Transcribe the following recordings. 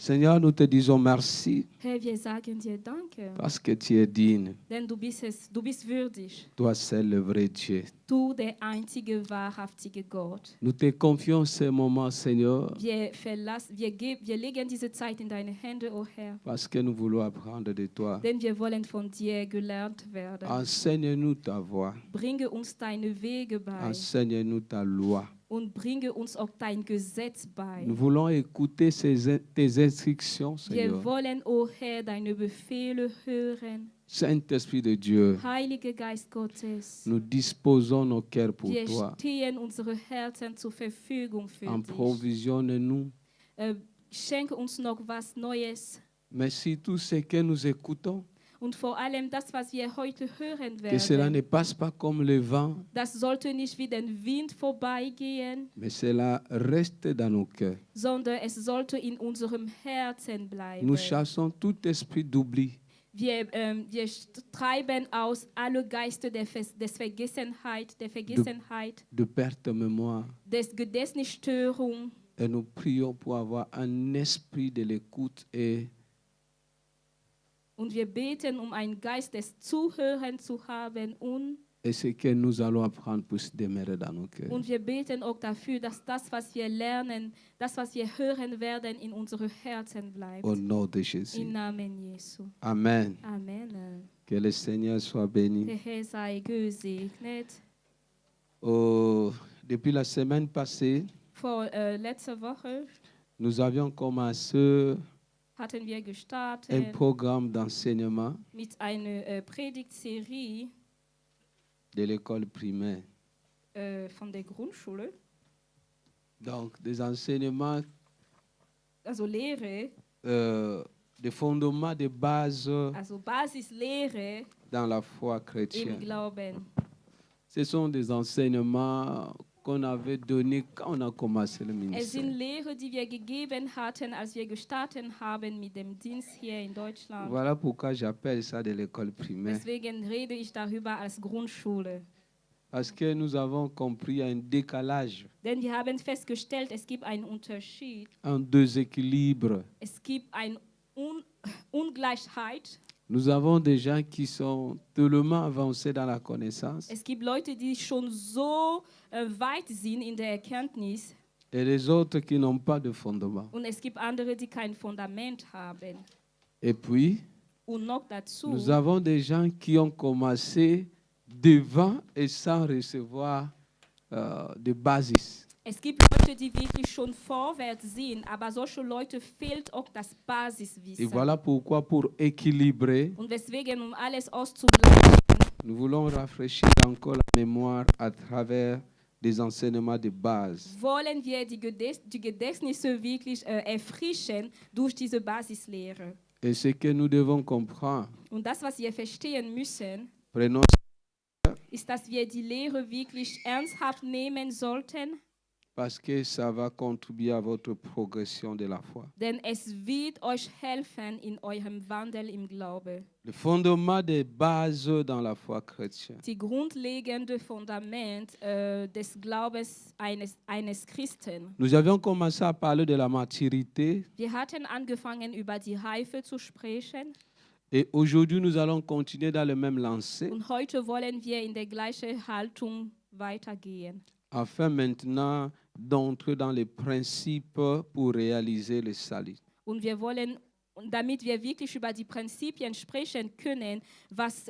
Seigneur, nous te disons merci Herr, wir sagen dir Danke, parce que tu es digne. denn du bist würdig. Toi seul le vrai Dieu. Du, der einzige, wahrhaftige Gott. Nous te confions ce moment, Seigneur, Wir legen diese Zeit in deine Hände, o Herr, parce que nous voulons apprendre de toi. denn wir wollen von dir gelernt werden. Enseigne-nous ta voix. Bringe uns deine Wege bei Enseigne-nous ta loi. und bringe uns auch dein Gesetz bei. Nous voulons écouter tes instructions, Wir Seigneur. wollen, o Herr, deine Befehle hören. Saint-Esprit de Dieu, Heiliger Geist Gottes, nous disposons nos cœurs pour wir toi. stehen unsere Herzen zur Verfügung für dich. Approvisionne-nous. Schenke uns noch was Neues. Merci tout ce que nous écoutons. Und vor allem das, was wir heute hören Que cela werden, ne passe pas comme le vent, das sollte nicht wie den Wind vorbeigehen, mais cela reste dans nos cœurs. sondern es sollte in unserem Herzen bleiben. Nous chassons tout esprit d'oubli. Wir treiben aus alle Geister der Vergessenheit, de perte de mémoire. des Gedächtnisstörung. Et nous prions pour avoir un esprit de l'écoute Und wir beten, einen Geist des Zuhörens zu haben et ce que nous allons apprendre puisse demeurer dans nos cœurs. Und wir beten auch dafür, dass das, was wir lernen, das, was wir hören werden, in unseren Herzen bleibt. Au nom de Jésus. Im Namen Jesu. Amen. Amen. Que le Seigneur soit béni. Der Herr sei gesegnet. Depuis la semaine passée, Letzte Woche nous avions commencé hatten wir gestartet un programme d'enseignement mit einer Predigtserie de l'école primaire. Von der Grundschule. Donc, des enseignements, Also Lehre, des fondements de base also Basislehre dans la foi im chrétienne. Glauben. Ce sont des enseignements qu'on avait donnés quand on a commencé le Es sind ministère. Lehre, die wir gegeben hatten, als wir gestartet haben mit dem Dienst hier in Deutschland. Voilà pourquoi j'appelle ça de l'école primaire. Deswegen rede ich darüber als Grundschule. Parce que nous avons compris un décalage, Denn wir haben festgestellt, es gibt einen Unterschied. un déséquilibre. Es gibt eine Ungleichheit. Nous avons des gens qui sont tellement avancés dans la connaissance Es gibt Leute, die schon so weit sind in der Erkenntnis. et les autres qui n'ont pas de fondement. Und es gibt andere, die kein Fundament haben. Et puis, Und noch dazu, nous avons des gens qui ont commencé devant et sans recevoir de basis. es gibt Leute, die wirklich schon vorwärts sind, aber solche Leute fehlt auch das Et Basiswissen. voilà pourquoi, pour équilibrer, Und deswegen, um alles auszugleichen, nous voulons rafraîchir encore la mémoire à travers des enseignements de base. wollen wir die Gedächtnisse wirklich erfrischen durch diese Basislehre. Et ce que nous devons comprendre, Und das, was wir verstehen müssen, prenons ist, dass wir die Lehre wirklich ernsthaft nehmen sollten, parce que ça va contribuer à votre progression de la foi. denn es wird euch helfen in eurem Wandel im Glaube. Le fondement de base dans la foi chrétienne. Die grundlegende Fundament des Glaubens eines Christen. Nous avions commencé à parler de la maturité Wir hatten angefangen, über die Reife zu sprechen et aujourd'hui nous allons continuer dans le même lancé und heute wollen wir in der gleichen Haltung weitergehen. afin maintenant d'entrer dans les principes pour réaliser le salut. Und wir wollen, damit wir wirklich über die Prinzipien sprechen können, was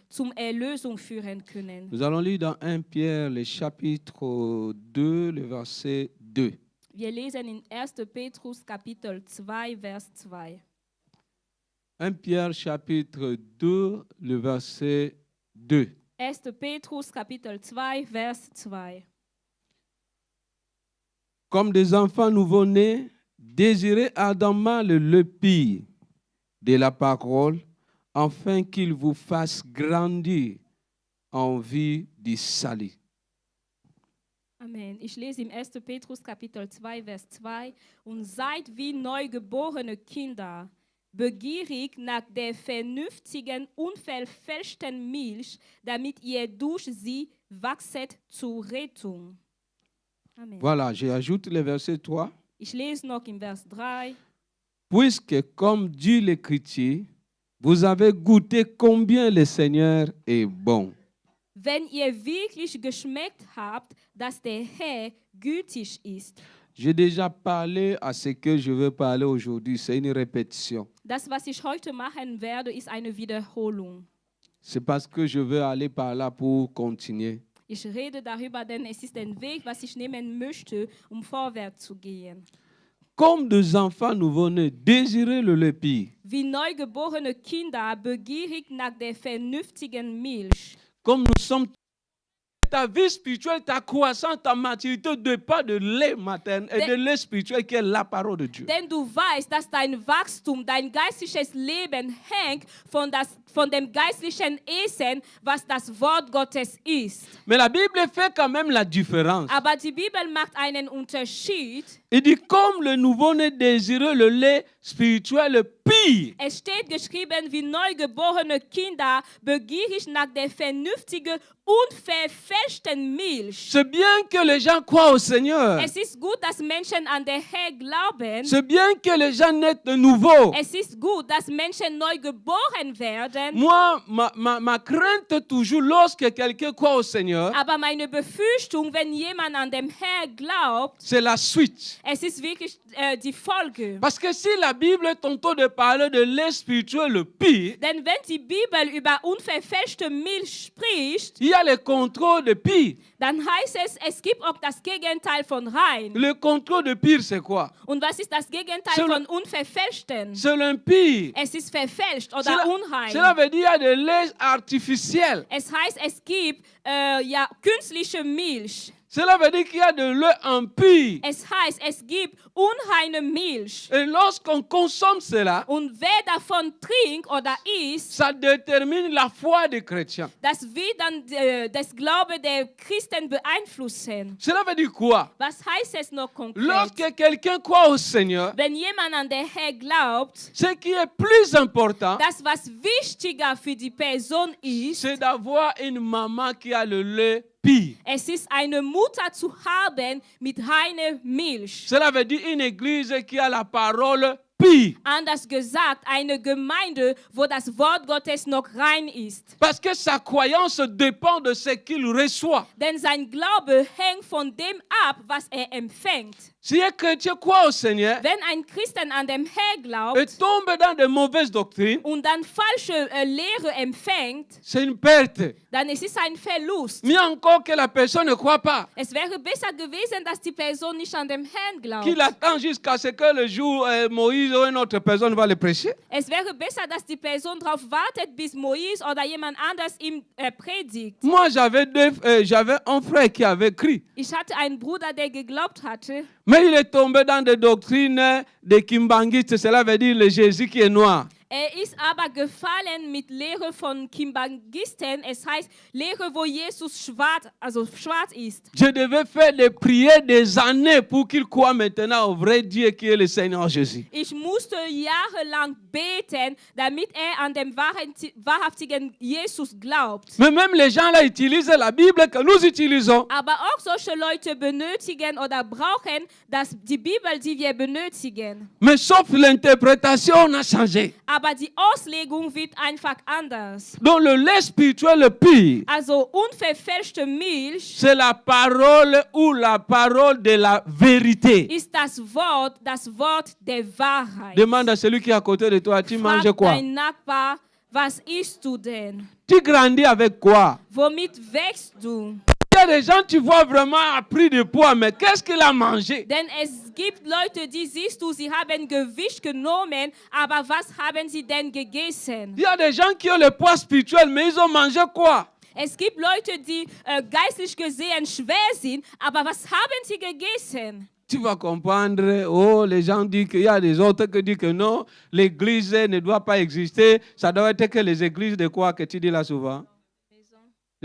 zum Erlösung führen können. Nous allons lire dans 1 Pierre, le chapitre 2, le verset 2. Wir lesen in 1. Petrus Kapitel 2, Vers 2. 1 Pierre, chapitre 2, le verset 2. 1. Petrus Kapitel 2, Vers 2. Comme des enfants nouveau-nés, désirez ardemment le lait de la parole, afin qu'il vous fasse grandir en vue du salut. Amen. Ich lese im 1. Petrus Kapitel 2, Vers 2. Und seid wie neugeborene Kinder, begierig nach der vernünftigen, unverfälschten Milch, damit ihr durch sie wachset zur Rettung. Amen. Voilà, j'ajoute le verset 3. Ich lese noch im Vers 3. puisque, comme dit l'Écriture, vous avez goûté combien le Seigneur est bon. Wenn ihr wirklich geschmeckt habt, dass der Herr gütig ist. J'ai déjà parlé à ce que je veux parler aujourd'hui. C'est une répétition. Das, was ich heute machen werde, ist eine Wiederholung. C'est parce que je veux aller par là pour continuer. Ich rede darüber, denn es ist ein Weg, was ich nehmen möchte, um vorwärts zu gehen. Comme des enfants nouveau-nés, désirez le lait pur. Wie neugeborene Kinder begierig nach der vernünftigen Milch. Comme nous sommes, ta vie spirituelle, ta croissance, ta maturité dépend de lait maternel et de lait spirituel qui est la parole de Dieu. Denn du weißt, dass dein Wachstum, dein geistliches Leben hängt von dem geistlichen Essen, was das Wort Gottes ist. Mais la Bible fait quand même la différence. Aber die Bibel macht einen Unterschied. Il dit comme le nouveau-né désire le lait spirituel pur. Es steht geschrieben, wie neugeborene Kinder begierig nach der vernünftigen und verfälschten Milch. C'est bien que les gens croient au Seigneur. Es ist gut, dass Menschen an den Herrn glauben. C'est bien que les gens naissent de nouveau. Es ist gut, dass Menschen neu geboren werden. Moi, ma crainte toujours lorsque quelqu'un croit au Seigneur, Aber meine Befürchtung, wenn jemand an den Herrn glaubt, c'est la suite. es ist wirklich die Folge. Parce que si la Bible tantôt de parler de lait spirituel pur, Denn wenn die Bibel über unverfälschte Milch spricht, il y a le contrôle de pur. dann heißt es, es gibt auch das Gegenteil von rein. Le contrôle de pur, c'est quoi? Und was ist das Gegenteil C'est von unverfälschten? C'est l'impur. Es ist verfälscht oder Cela unrein. veut dire qu'il y a de lait artificiel. Es heißt, es gibt künstliche Milch. Cela veut dire qu'il y a de lait impur. Es heißt, es gibt unreine Milch. Et lorsqu'on consomme cela, Und wer davon trinkt oder isst, ça détermine la foi des chrétiens. das wird dann das Glaube der Christen beeinflussen. Cela veut dire quoi? Was heißt es noch konkret? Lorsque quelqu'un croit au Seigneur, Wenn jemand an den Herrn glaubt, ce qui est plus important, das, was wichtiger für die Person ist, c'est d'avoir une maman qui a le lait pur. es ist eine Mutter zu haben mit reiner Milch. Cela veut dire une église qui a la parole pure. Anders gesagt, eine Gemeinde, wo das Wort Gottes noch rein ist. Parce que sa croyance dépend de ce qu'il reçoit. Denn sein Glaube hängt von dem ab, was er empfängt. Si un chrétien croit au Seigneur Wenn ein Christen an den Herrn et glaubt tombe dans de mauvaises doctrines, und dann falsche Lehre empfängt, c'est une perte. dann ist es ein Verlust. Mieux encore que la personne ne croit pas, Es wäre besser gewesen, dass die Person nicht an den Herrn glaubt. qu'il attend jusqu'à ce que le jour Moïse ou une autre personne va le prêcher. Es wäre besser, dass die Person darauf wartet, bis Moïse oder jemand anders ihm predigt. Moi, j'avais un frère qui avait écrit, Ich hatte einen Bruder, der geglaubt hatte, mais il est tombé dans des doctrines de Kimbangistes, cela veut dire le Jésus qui est noir. er ist aber gefallen mit Lehre von Kimbangisten. Es heißt Lehre, wo Jesus schwarz ist. Je devais faire des prières des années pour qu'il croie maintenant au vrai Dieu qui est le Seigneur Jésus. Ich musste jahrelang beten, damit er an den wahrhaftigen Jesus glaubt. Mais même les gens là utilisent la Bible que nous utilisons. Aber auch solche Leute benötigen oder brauchen die Bibel, die wir benötigen. Mais sauf l'interprétation, on a changé. Aber die Auslegung wird einfach anders. Donc le lait spirituel le pur, Also unverfälschte Milch c'est la parole ou la parole de la vérité. ist das Wort der Wahrheit. Demande à celui qui est à côté de toi, tu manges Frag quoi? dein Nachbar, was isst du denn? Tu grandis avec quoi? Womit wächst du? Il y a des gens, tu vois vraiment a pris de poids, mais qu'est-ce qu'il a mangé? Denn es gibt Leute, die siehst du, sie haben Gewicht genommen, aber was haben sie denn gegessen? Il y a des gens qui ont le poids spirituel, mais ils ont mangé quoi? Es gibt Leute, die geistlich gesehen schwer sind, aber was haben sie gegessen? Tu vas comprendre, oh, les gens disent qu'il y a des autres qui disent que non, l'église ne doit pas exister. Ça doit être que les églises de quoi que tu dis là souvent?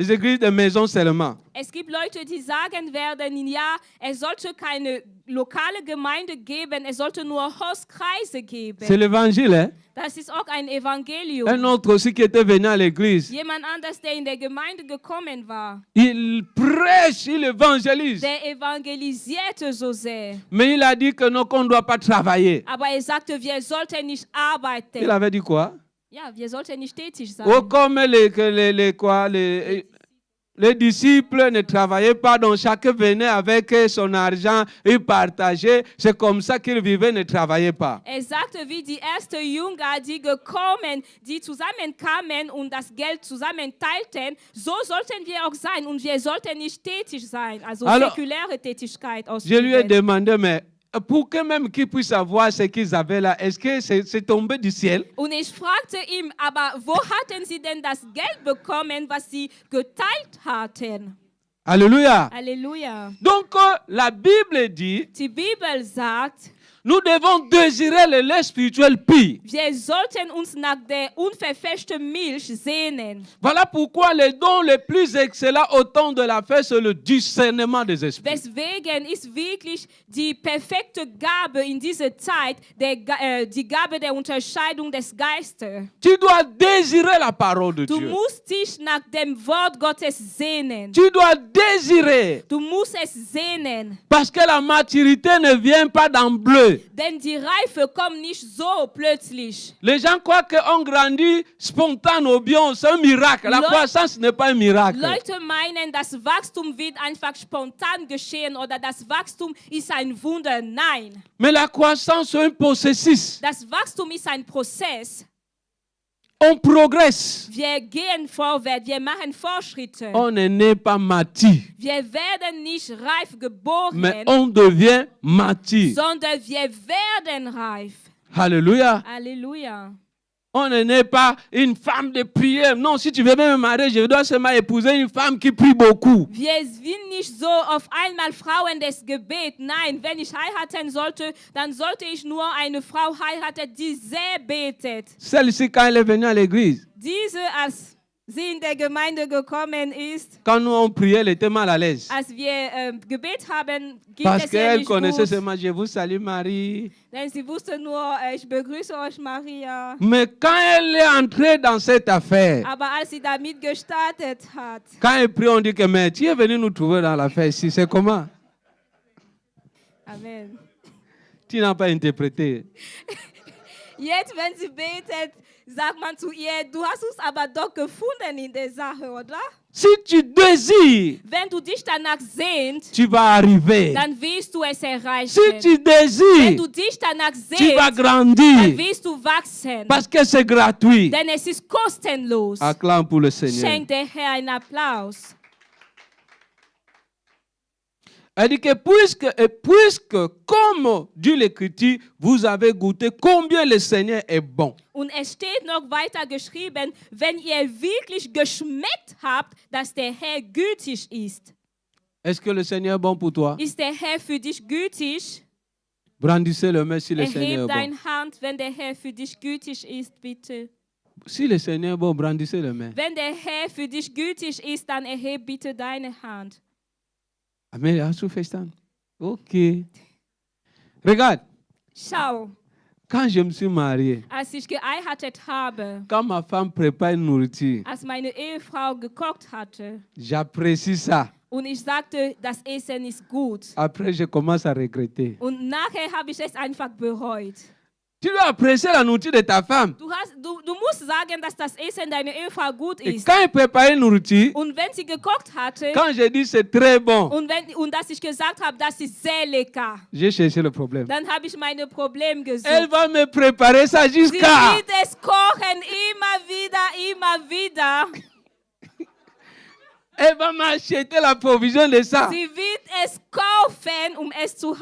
les églises de maison seulement. Es gibt Leute, die sagen werden, ja, es sollte keine lokale Gemeinde geben, es sollte nur Hauskreise C'est geben. l'évangile, hein? Das ist auch ein Evangelium. Un autre aussi qui était venu à l'église. Jemand anders, der in der Gemeinde gekommen war, Il prêche, il évangélise. der evangelisierte so sehr. Mais il a dit que non, qu'on ne doit pas travailler. Aber er sagte, wir sollten nicht Il arbeiten. avait dit quoi? Ja, wir sollten nicht tätig sein. Oh, comme les disciples ne travaillaient pas, donc chacun venait avec son argent et partageait. C'est comme ça qu'ils vivaient, ne travaillaient pas. Er sagte, wie die ersten Jünger, die gekommen, die zusammenkamen und das Geld zusammen teilten, so sollten wir auch sein und wir sollten nicht tätig sein, also Alors, säkuläre Tätigkeit Je lui ai ausüben. demandé, mais pour que même qu'ils puissent avoir ce qu'ils avaient là, est-ce que c'est tombé du ciel? Und ich fragte ihn, aber wo hatten sie denn das Geld bekommen, was sie geteilt hatten? Alléluia. Halleluja. Donc, la Bible dit, Die Bibel sagt, nous devons désirer le lait spirituel pur. wir sollten uns nach der unverfälschten Milch sehnen. Voilà pourquoi le don le plus excellent au temps de la fête, c'est le discernement des esprits. Deswegen ist wirklich die perfekte Gabe in dieser Zeit die Gabe der Unterscheidung des Geistes. Tu dois désirer la parole de Du Dieu. musst dich nach dem Wort Gottes sehnen. Tu dois désirer. Du musst es sehnen. Parce que la maturité ne vient pas d'emblée. Denn die Reife kommt nicht so plötzlich. Les gens croient qu'on grandit spontan ou bien c'est un miracle. La croissance n'est pas un miracle. Leute meinen, das Wachstum wird einfach spontan geschehen oder das Wachstum ist ein Wunder. Nein. Mais la croissance, c'est un processus. Das Wachstum ist ein Prozess. On progresse. Wir gehen vorwärts, wir machen Fortschritte. On n'est pas mature, Wir werden nicht reif mais geboren, on devient mature. sondern wir werden reif. Alléluia. Halleluja. On n'est pas une femme de prière. Non, si tu veux même me marier, je dois seulement épouser une femme qui prie beaucoup. Wir sind nicht so auf einmal Frauen des Gebets. Nein, wenn ich heiraten sollte, dann sollte ich nur eine Frau heiraten, die sehr betet. Celle-ci, quand elle est venue à l'église, Diese, als sie in der Gemeinde gekommen ist, quand nous on priait, elle était mal à l'aise. als wir Gebet haben, ging Parce es ihr qu'elle nicht connaissait gut. seulement je vous salue Marie. Denn sie wusste nur, ich begrüße euch, Maria. Mais quand elle est entrée dans cette affaire, Aber als sie damit gestartet hat, quand elle prie, on dit que mais tu es venu nous trouver dans l'affaire ici. C'est comment? Amen. Tu n'as pas interprété. Jetzt, wenn sie betet, sagt man zu ihr, du hast uns aber doch gefunden in der Sache, oder? Si tu désires, Wenn du dich danach sehnst, tu vas arriver. dann wirst du es erreichen. Si tu Wenn désires, du dich danach tu vas sehnst, dann grandir. wirst du wachsen. Parce que c'est gratuit. Denn es ist kostenlos. Acclame pour le Seigneur. Schenkt der Herr einen Applaus. Elle dit que puisque, comme dit l'Écriture, vous avez goûté combien le Seigneur est bon. Und es steht noch weiter geschrieben, wenn ihr wirklich geschmeckt habt, dass der Herr gütig ist. Est-ce que le Seigneur est bon pour toi? Ist der Herr für dich gütig? Brandissez le main si le Seigneur Erhebe est bon. deine Hand, wenn der Herr für dich gütig ist, bitte. Si le Seigneur est bon, brandissez le main. Wenn der Herr für dich gütig ist, dann erhebe bitte deine Hand. Amen. Hast du verstanden? Ok. Regarde, Schau, quand je me suis marié, als ich geheiratet habe, quand ma femme prépare une nourriture, als meine Ehefrau gekocht hatte j'apprécie ça. und ich sagte, das Essen ist gut. Après, je commence à regretter. Und nachher habe ich es einfach bereut. Tu dois apprécier la nourriture de ta femme. Du musst sagen, dass das Essen deiner Ehefrau gut Et ist. quand elle prépare une nourriture, Und wenn sie gekocht hatte quand je dis c'est très bon, und dass ich gesagt habe, das ist sehr lecker, j'ai cherché le problème. dann habe ich meine Probleme Elle gesucht. va me préparer ça Sie jusqu'à... wird es kochen, immer wieder, immer wieder. Elle va m'acheter la provision de ça. Sie wird es kaufen, es zu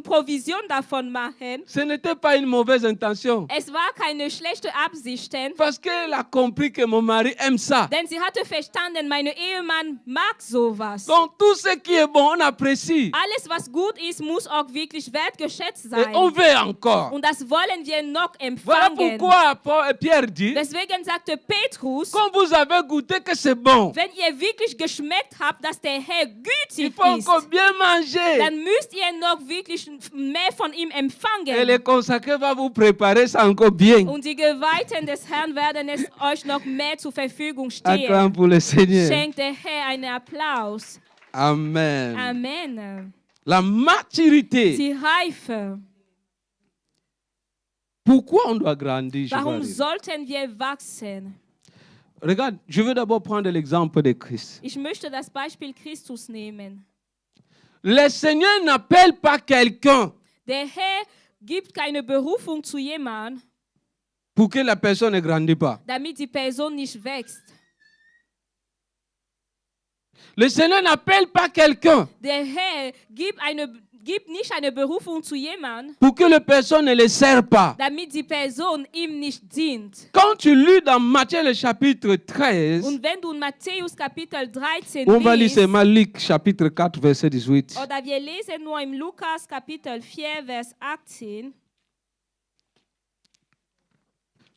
Provision davon machen. Ce n'était pas une mauvaise intention. Es war keine schlechte Absichten, Parce qu'elle a compris que mon mari aime ça. denn sie hatte verstanden, mein Ehemann mag sowas. Donc tout ce qui est bon, on apprécie. Alles, was gut ist, muss auch wirklich wertgeschätzt Et sein. on veut encore. Und das wollen wir noch Voilà empfangen. pourquoi Pierre dit, Deswegen sagte Petrus, quand vous avez goûté que c'est bon, wenn ihr wirklich geschmeckt habt, dass der Herr il gütig faut ist, encore bien manger. dann müsst ihr noch wirklich mehr von ihm Et empfangen. le consacré va vous préparer ça encore bien. Und die Geweihten des Herrn werden es euch noch mehr zur Verfügung Acclame stehen. pour le Seigneur. Schenkt der Herr einen Applaus. Amen. Amen. La maturité. Die Reife. Pourquoi on doit grandir? Je vais Warum arriver. sollten wir wachsen? Regarde, je veux d'abord prendre l'exemple de Christ. Ich möchte das Beispiel Christus nehmen. Le Seigneur n'appelle pas quelqu'un Der Herr gibt keine Berufung zu jemandem, pour que la personne ne grandisse pas. damit die Person nicht wächst. Le Seigneur n'appelle pas quelqu'un Der Herr gibt nicht eine Berufung zu jemandem, pour que la personne ne le serve pas. damit die Person ihm nicht dient. Quand tu lis dans Matthieu le chapitre 13, Und wenn du in Matthäus Kapitel 13 on va lire liest, seulement Luc chapitre 4 verset 18. oder wir lesen nur im Lukas Kapitel 4, Vers 18,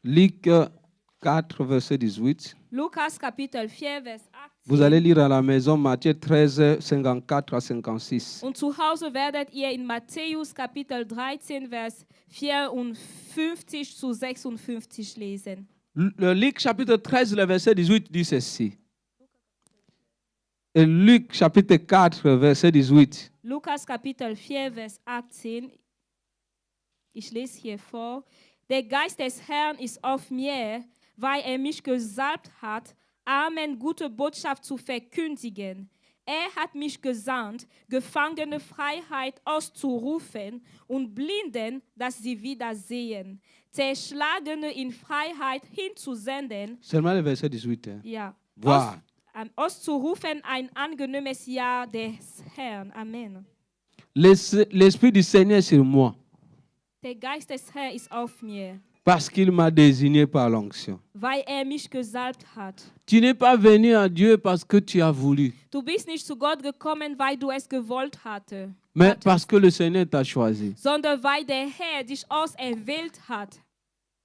Luc 4 verset 18. Lukas Kapitel 4, Vers 18. Vous allez lire à la maison Matthieu 13, 54 à 56. Und zu Hause werdet ihr in Matthäus Kapitel 13, Vers 54 zu 56 lesen. Le Luc chapitre 13, le verset 18 dit ceci. Et Luc chapitre 4, verset 18. Lukas Kapitel 4, Vers 18. Ich lese hier vor. Der Geist des Herrn ist auf mir, weil mich gesalbt hat, Armen gute Botschaft zu verkündigen. Hat mich gesandt, Gefangene Freiheit auszurufen und Blinden, dass sie wieder sehen. Zerschlagene in Freiheit hinzusenden. Seulement le verset 18. Hein? Ja. Wow. Auszurufen ein angenehmes Jahr des Herrn. Amen. L'Esprit du Seigneur est sur moi, Der Geist des Herrn ist auf mir, parce qu'il m'a désigné par l'onction. weil mich gesalbt hat. Tu n'es pas venu à Dieu parce que tu as voulu, Du bist nicht zu Gott gekommen, weil du es gewollt mais parce que le Seigneur t'a choisi. sondern weil der Herr dich auserwählt hat.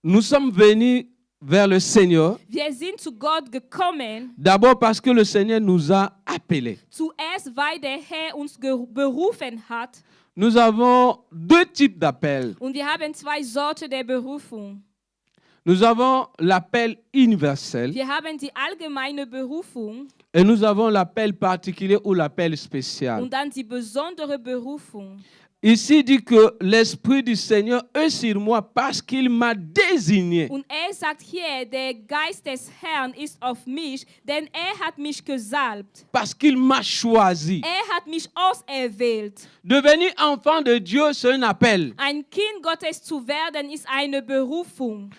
Nous sommes venus vers le Seigneur, Wir sind zu Gott gekommen, d'abord parce que le Seigneur nous a appelés. zuerst weil der Herr uns berufen hat. Nous avons deux types d'appels. Und wir haben zwei Sorten der Berufung. Nous avons l'appel universel Wir haben die allgemeine Berufung et nous avons l'appel particulier ou l'appel spécial. und dann die besondere Berufung. Ici il dit que l'Esprit du Seigneur est sur moi parce qu'il m'a désigné. Und sagt hier, der Geist des Herrn ist auf mich, denn hat mich gesalbt. Parce qu'il m'a choisi. Hat mich auserwählt. Devenir enfant de Dieu, c'est un appel. Ein Kind Gottes zu werden, ist eine Berufung.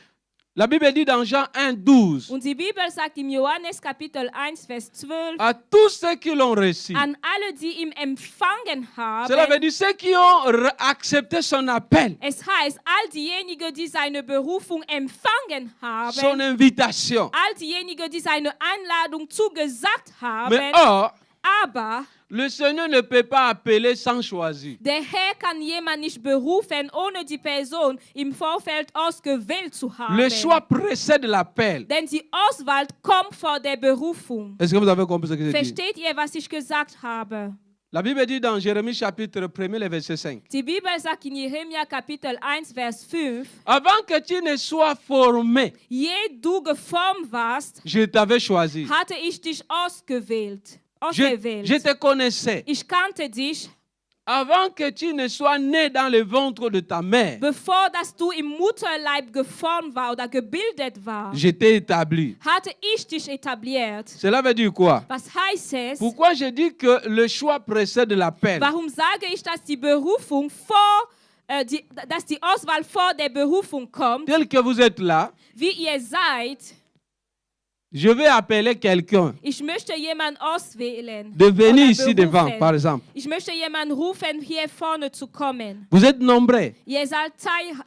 La Bible dit dans Jean 1, 12, Und die Bibel sagt im Johannes Kapitel 1, Vers 12, à tous ceux qui l'ont reçu. an alle, die ihn empfangen Cela veut haben. dire ceux qui ont accepté son appel, Es heißt, all diejenigen, die seine Berufung empfangen son haben, invitation. all diejenigen, die seine Einladung zugesagt haben, Mais or, aber le Seigneur ne peut pas appeler sans choisir. der Herr kann jemand nicht berufen, ohne die Person im Vorfeld ausgewählt zu haben. Le choix précède l'appel. Denn die Auswahl kommt vor der Berufung. Est-ce que vous avez compris ce que je dis? Versteht ihr, was ich gesagt habe? La Bible dit dans Jérémie chapitre 1, le verset 5. Die Bibel sagt in Jeremia Kapitel 1, Vers 5, Avant que tu ne sois formé, je du geformt warst, je t'avais choisi. hatte ich dich auserwählt. Je te connaissais. Ich kannte dich, Avant que tu ne sois né dans le ventre de ta mère, bevor dass du im Mutterleib geformt war oder gebildet war, je t'ai établi. hatte ich dich etabliert. Cela veut dire quoi? Was heißt es? Pourquoi je dis que le choix précède l'appel? Warum sage ich, dass die Berufung vor, dass die Auswahl vor der Berufung kommt? Tel que vous êtes là, Wie ihr seid, Je vais appeler quelqu'un Ich möchte jemanden auswählen. de venir oder ici devant, berufen. par exemple. Ich möchte jemanden rufen, hier vorne zu kommen. Vous êtes nombreux. Ihr seid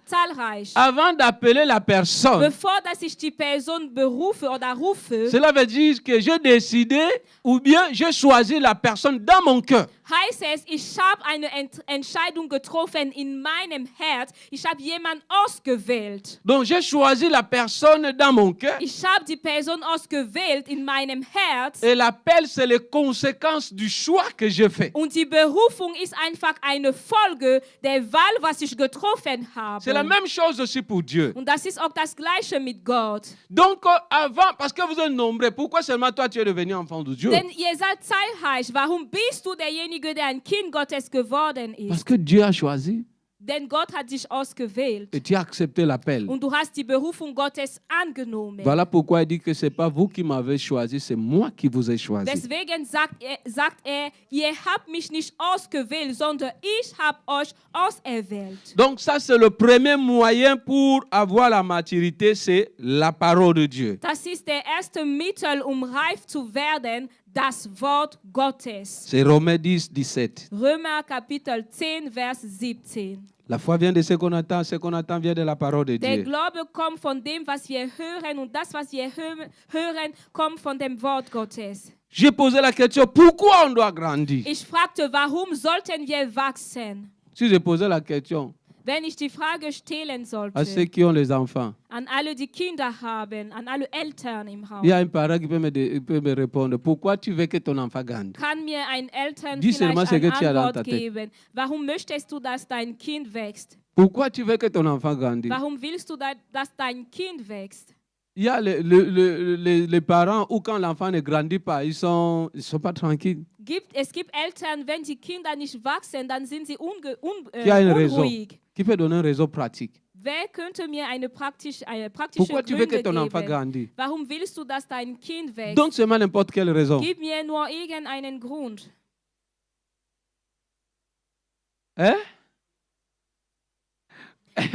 zahlreich. Avant d'appeler la personne, Bevor dass ich die Person berufe oder rufe, cela veut dire que j'ai décidé ou bien j'ai choisi la personne dans mon cœur. heißt es, ich habe eine Entscheidung getroffen in meinem Herz. Ich habe jemanden ausgewählt. Donc j'ai choisi la personne dans mon cœur. Ich habe die Person ausgewählt in meinem Herz. Et l'appel, c'est les conséquences du choix que je fais. Und die Berufung ist einfach eine Folge der Wahl, was ich getroffen C'est la habe. même chose aussi pour Dieu. Und das ist auch das Gleiche mit Gott. Donc avant, parce que vous êtes nombreux, pourquoi seulement toi tu es devenu enfant de Dieu? Denn ihr seid zahlreich. Warum bist du derjenige, der ein Kind Gottes geworden Parce ist? que Dieu a choisi Denn Gott hat dich ausgewählt. et tu as accepté l'appel. Und du hast die Berufung Gottes angenommen. Voilà pourquoi il dit que ce n'est pas vous qui m'avez choisi, c'est moi qui vous ai choisi. Deswegen sagt er, ihr habt mich nicht ausgewählt, sondern ich habe euch auserwählt. Donc ça, c'est le premier moyen pour avoir la maturité, c'est la parole de Dieu. Das ist der erste Mittel, reif zu werden, das Wort Gottes. C'est Romains 10, 17. Römer Kapitel 10, Vers 17. La foi vient de ce qu'on attend vient de la parole de Der Dieu. Glaube kommt von dem, was wir hören, und das, was wir hören, kommt von dem Wort Gottes. J'ai posé la question, pourquoi on doit grandir? Ich fragte, warum sollten wir wachsen? Si j'ai posé la question Wenn ich die Frage stellen à ceux sollte, qui ont les enfants, an alle, die Kinder haben, an alle Eltern im Haus, il y a un parent qui peut me répondre, pourquoi tu veux que ton enfant grandisse? kann mir ein Eltern Dis seulement vielleicht ce eine que tu as dans ta Antwort tête. geben. Warum möchtest du, dass dein Kind wächst? Pourquoi tu veux que ton enfant grandisse? Warum willst du, dass dein Kind wächst? Il y a les parents où quand l'enfant ne grandit pas, ils sont pas tranquilles. Es gibt Eltern, wenn die Kinder nicht wachsen, dann sind sie Qui a une raison? unruhig. Qui peut donner une raison pratique? Wer könnte mir eine praktische Pourquoi tu veux que Gründe ton enfant geben? grandisse? Warum willst du, dass dein Kind wächst? Donne seulement n'importe quelle raison. Gib mir nur irgendeinen Grund. Hein?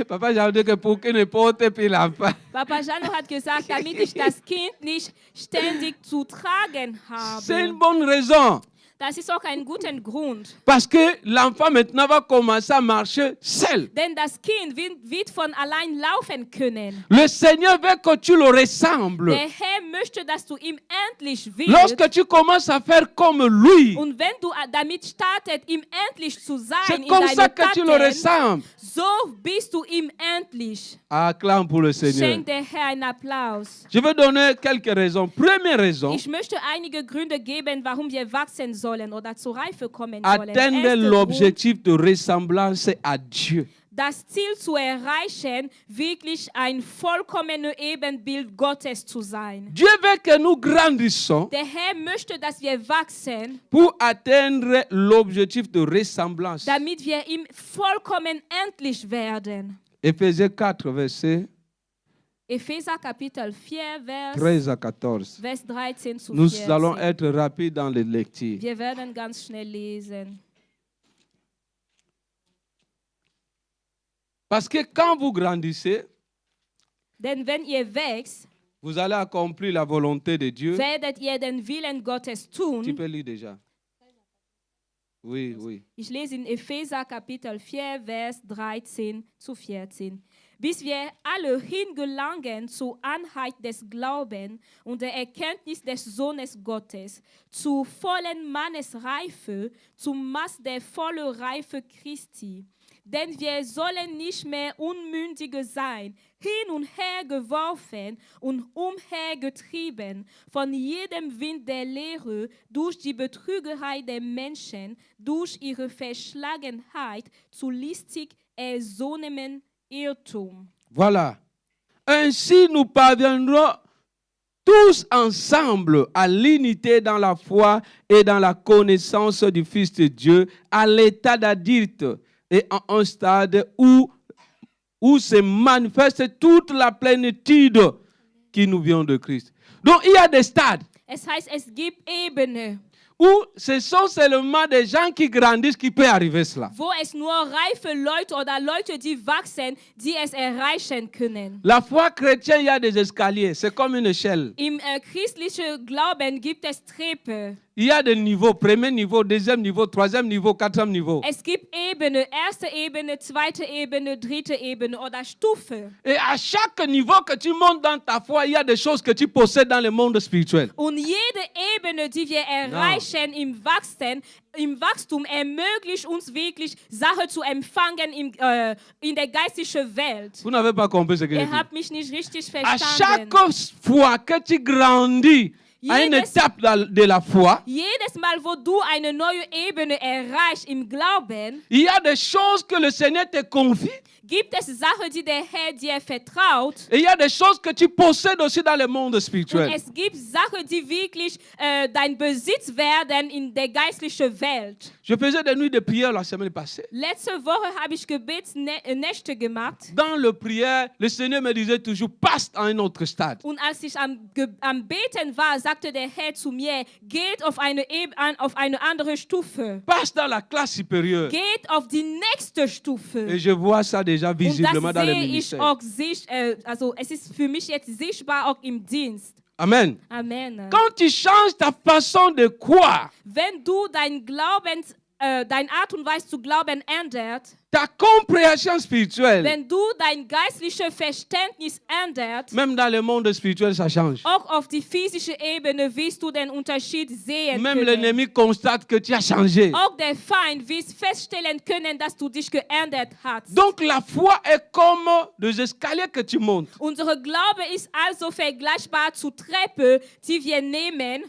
Papa, j'ai dit que pour qu'il ne porte plus l'enfant. Papa Jano hat gesagt, damit ich das Kind nicht ständig zu tragen C'est une habe. bonne raison. Das ist auch ein guter Grund. Parce que l'enfant maintenant va commencer à marcher seul. Denn das Kind wird von allein laufen können. Le Seigneur veut que tu le ressembles. Der Herr möchte, dass du ihm endlich willst. Lorsque tu commences à faire comme lui, Und wenn du damit startet, ihm endlich zu sein c'est in comme ça deinen que tu le Taten, ressembles. so bist du ihm endlich. Acclame pour le Seigneur. Schenk der Herr einen Applaus. Je vais donner quelques raisons. Première raison, Ich möchte einige Gründe geben, warum wir wachsen sollen oder zur Reife kommen sollen. atteindre Erster Grund, l'objectif de ressemblance à Dieu. das Ziel zu erreichen, wirklich ein vollkommenes Ebenbild Gottes zu sein. Dieu veut que nous grandissons Der Herr möchte, dass wir wachsen, pour atteindre l'objectif de ressemblance. damit wir ihm vollkommen endlich werden. Éphésiens 4, versets Epheser Kapitel 4, 13 à 14. Vers 13 zu Nous 14. allons être rapides dans les lectures. Wir werden ganz schnell lesen. Parce que quand vous grandissez, Denn wenn ihr wächst, vous allez accomplir la volonté de Dieu. werdet ihr den Willen Gottes Tu tun. peux lire déjà. Oui, oui. Ich lese in Epheser Kapitel 4, Vers 13 zu 14. Bis wir alle hingelangen zur Einheit des Glaubens und der Erkenntnis des Sohnes Gottes, zur vollen Mannesreife, zum Maß der vollen Reife Christi. Denn wir sollen nicht mehr Unmündige sein, hin und her geworfen und umhergetrieben von jedem Wind der Lehre, durch die Betrügerei der Menschen, durch ihre Verschlagenheit zu listig ersohnemem Irrtum. Voilà. Ainsi, nous parviendrons tous ensemble à l'unité dans la foi et dans la connaissance du Fils de Dieu, à l'état d'adulte et à un stade où se manifeste toute la plénitude qui nous vient de Christ. Donc, il y a des stades Es heißt, es gibt Ebene. où ce sont seulement des gens qui grandissent qui peuvent arriver cela. wo es nur reife Leute oder Leute, die wachsen, die es erreichen können. La foi chrétienne, il y a des escaliers, c'est comme une échelle. Im christlichen Glauben gibt es Treppe. Il y a des niveaux, premier niveau, deuxième niveau, troisième niveau, quatrième niveau. Es gibt Ebene, erste Ebene, zweite Ebene, dritte Ebene oder Stufe. Et à chaque niveau que tu montes dans ta foi, il y a des choses que tu possèdes dans le monde spirituel. Und jede Ebene, die wir erreichen im Wachstum, ermöglicht uns wirklich, Sachen zu empfangen in der geistlichen Welt. Vous n'avez pas compris ce que je Ihr dis. habt mich nicht richtig À chaque verstanden. fois que tu grandis à une étape de la foi, Jedes Mal, wo du eine neue Ebene erreichst im Glauben, il y a des choses que le Seigneur te confie gibt es Sachen, die der Herr dir vertraut. et il y a des choses que tu possèdes aussi dans le monde Und spirituel. es gibt Sachen, die wirklich dein Besitz werden in der geistlichen Welt. Je faisais des nuits de prière la semaine passée. Letzte Woche habe ich Gebetsnächte gemacht. Dans le prière, le Seigneur me disait toujours, passe à un autre stade. Und als ich am Beten war, sagte der Herr zu mir, geht auf eine andere Stufe. Passe dans la classe supérieure. Geht auf die nächste Stufe. Et je vois ça déjà Und visiblement das dans le sehe ich ministère. auch, also es ist für mich jetzt sichtbar auch im Dienst. Amen. Amen. Quand tu changes ta façon de croire, Wenn du deine Art und Weise zu glauben ändert, ta compréhension spirituelle, wenn du dein geistliches Verständnis ändert, même dans le monde spirituel, ça change. auch auf die physische Ebene wirst du den Unterschied sehen Même können. l'ennemi constate que tu as changé. Auch der Feind wird feststellen können, dass du dich geändert hast. Donc la foi est comme des escaliers que tu montes. Unsere Glaube ist also vergleichbar zu Treppe, die wir nehmen.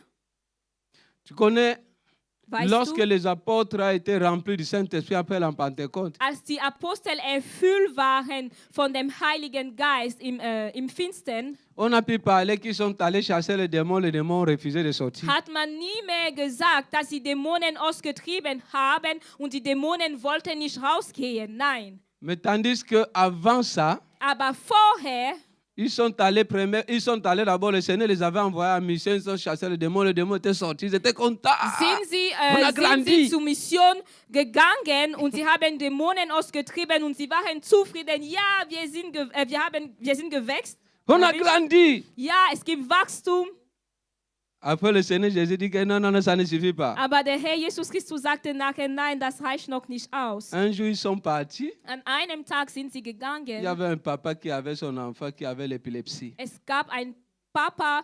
Tu connais, Weißt lorsque du, les apôtres ont été remplis du Saint-Esprit après la Pentecôte, als die Apostel erfüllt waren von dem Heiligen Geist im Finstern, on a pu parler qu'ils sont allés chasser les démons ont refusé de sortir. hat man nie mehr gesagt, dass sie Dämonen ausgetrieben haben und die Dämonen wollten nicht rausgehen. Nein. Mais tandis qu'avant ça, Aber vorher ils sont allés d'abord, le Seigneur les avait envoyés en mission, ils ont chassé les démons étaient sortis, ils étaient contents. sind on a sie grandi. zur Mission gegangen und sie haben Dämonen ausgetrieben und sie waren zufrieden. Ja, wir sind gewächst. On a grandi. Ja, es gibt Wachstum. Après, le Seigneur Jésus dit que non, ça ne suffit pas. Aber der Herr Jesus Christus sagte nachher, nein, das reicht noch nicht aus. Un jour, ils sont partis. An einem Tag sind sie Il y gegangen. avait un papa qui avait son enfant qui avait l'épilepsie. Es gab einen Papa,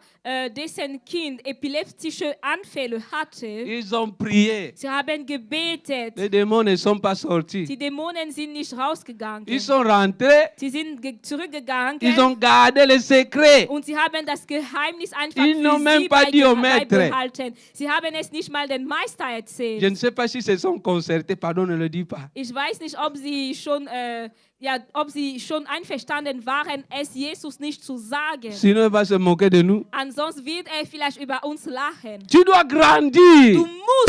dessen Kind epileptische Anfälle hatte. Ils ont prié. Sie haben gebetet. Les démons ne sont pas sortis. Die Dämonen sind nicht rausgegangen. Ils sont rentrés. Sie sind zurückgegangen. Ils ont gardé le secret. Und sie haben das Geheimnis einfach Ils n'ont même für pas sie dit au maître. beibehalten. Sie haben es nicht mal den Meister erzählt. Je ne sais pas si se sont concertés. Pardon, ne le dis pas. Ich weiß nicht, ob sie schon einverstanden waren, es Jesus nicht zu sagen. Sinon, il va se moquer de nous. Ansonsten wird er vielleicht über uns lachen. Tu dois grandir. Du musst.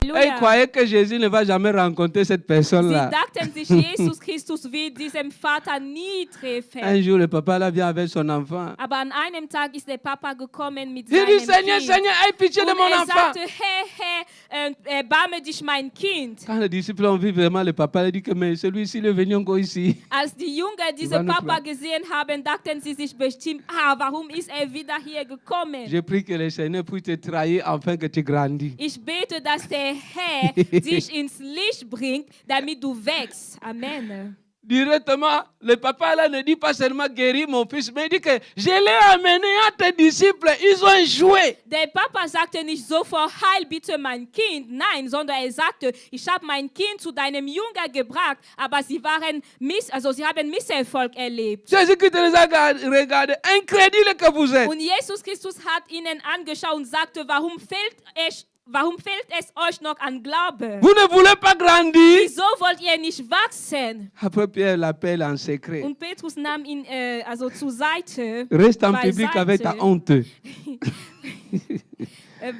Et ils Halleluja. croyaient que Jésus ne va jamais rencontrer cette Sie personne-là. dachten sich, Jesus Christus wird diesem Vater nie Un treffen. jour, le papa là vient avec son enfant. Aber an einem Tag ist der Papa gekommen mit Il seinem dit, Seigneur, Kind. Seigneur, aie pitié de Und mon er enfant. sagte, Herr, erbarme dich mein Kind. Quand les disciples ont vu vraiment le papa, il dit que mais celui-ci il est venu encore ici. Als die Jünger diesen Papa gesehen haben, dachten sie sich bestimmt, warum ist er wieder hier gekommen? Je prie que le Seigneur puisse te trahir afin que tu grandis. Ich bete, dass der Herr dich ins Licht bringt, damit du wächst. Amen. Directement, le papa là ne dit pas seulement guérir mon fils, mais il dit que je l'ai amené à tes disciples, ils ont joué. Der Papa sagte nicht sofort, heil bitte mein Kind. Nein, sondern er sagte, ich habe mein Kind zu deinem Jünger gebracht, aber sie haben Misserfolg erlebt. Jésus-Christ les a regardés, incrédules que vous êtes. Und Jesus Christus hat ihnen angeschaut und sagte, warum fehlt es euch noch an Glaube? Vous ne voulez pas grandir. Wieso wollt ihr nicht wachsen? Après, Pierre l'appelle en secret. Und Petrus nahm ihn zur Seite. Reste en public avec ta honte.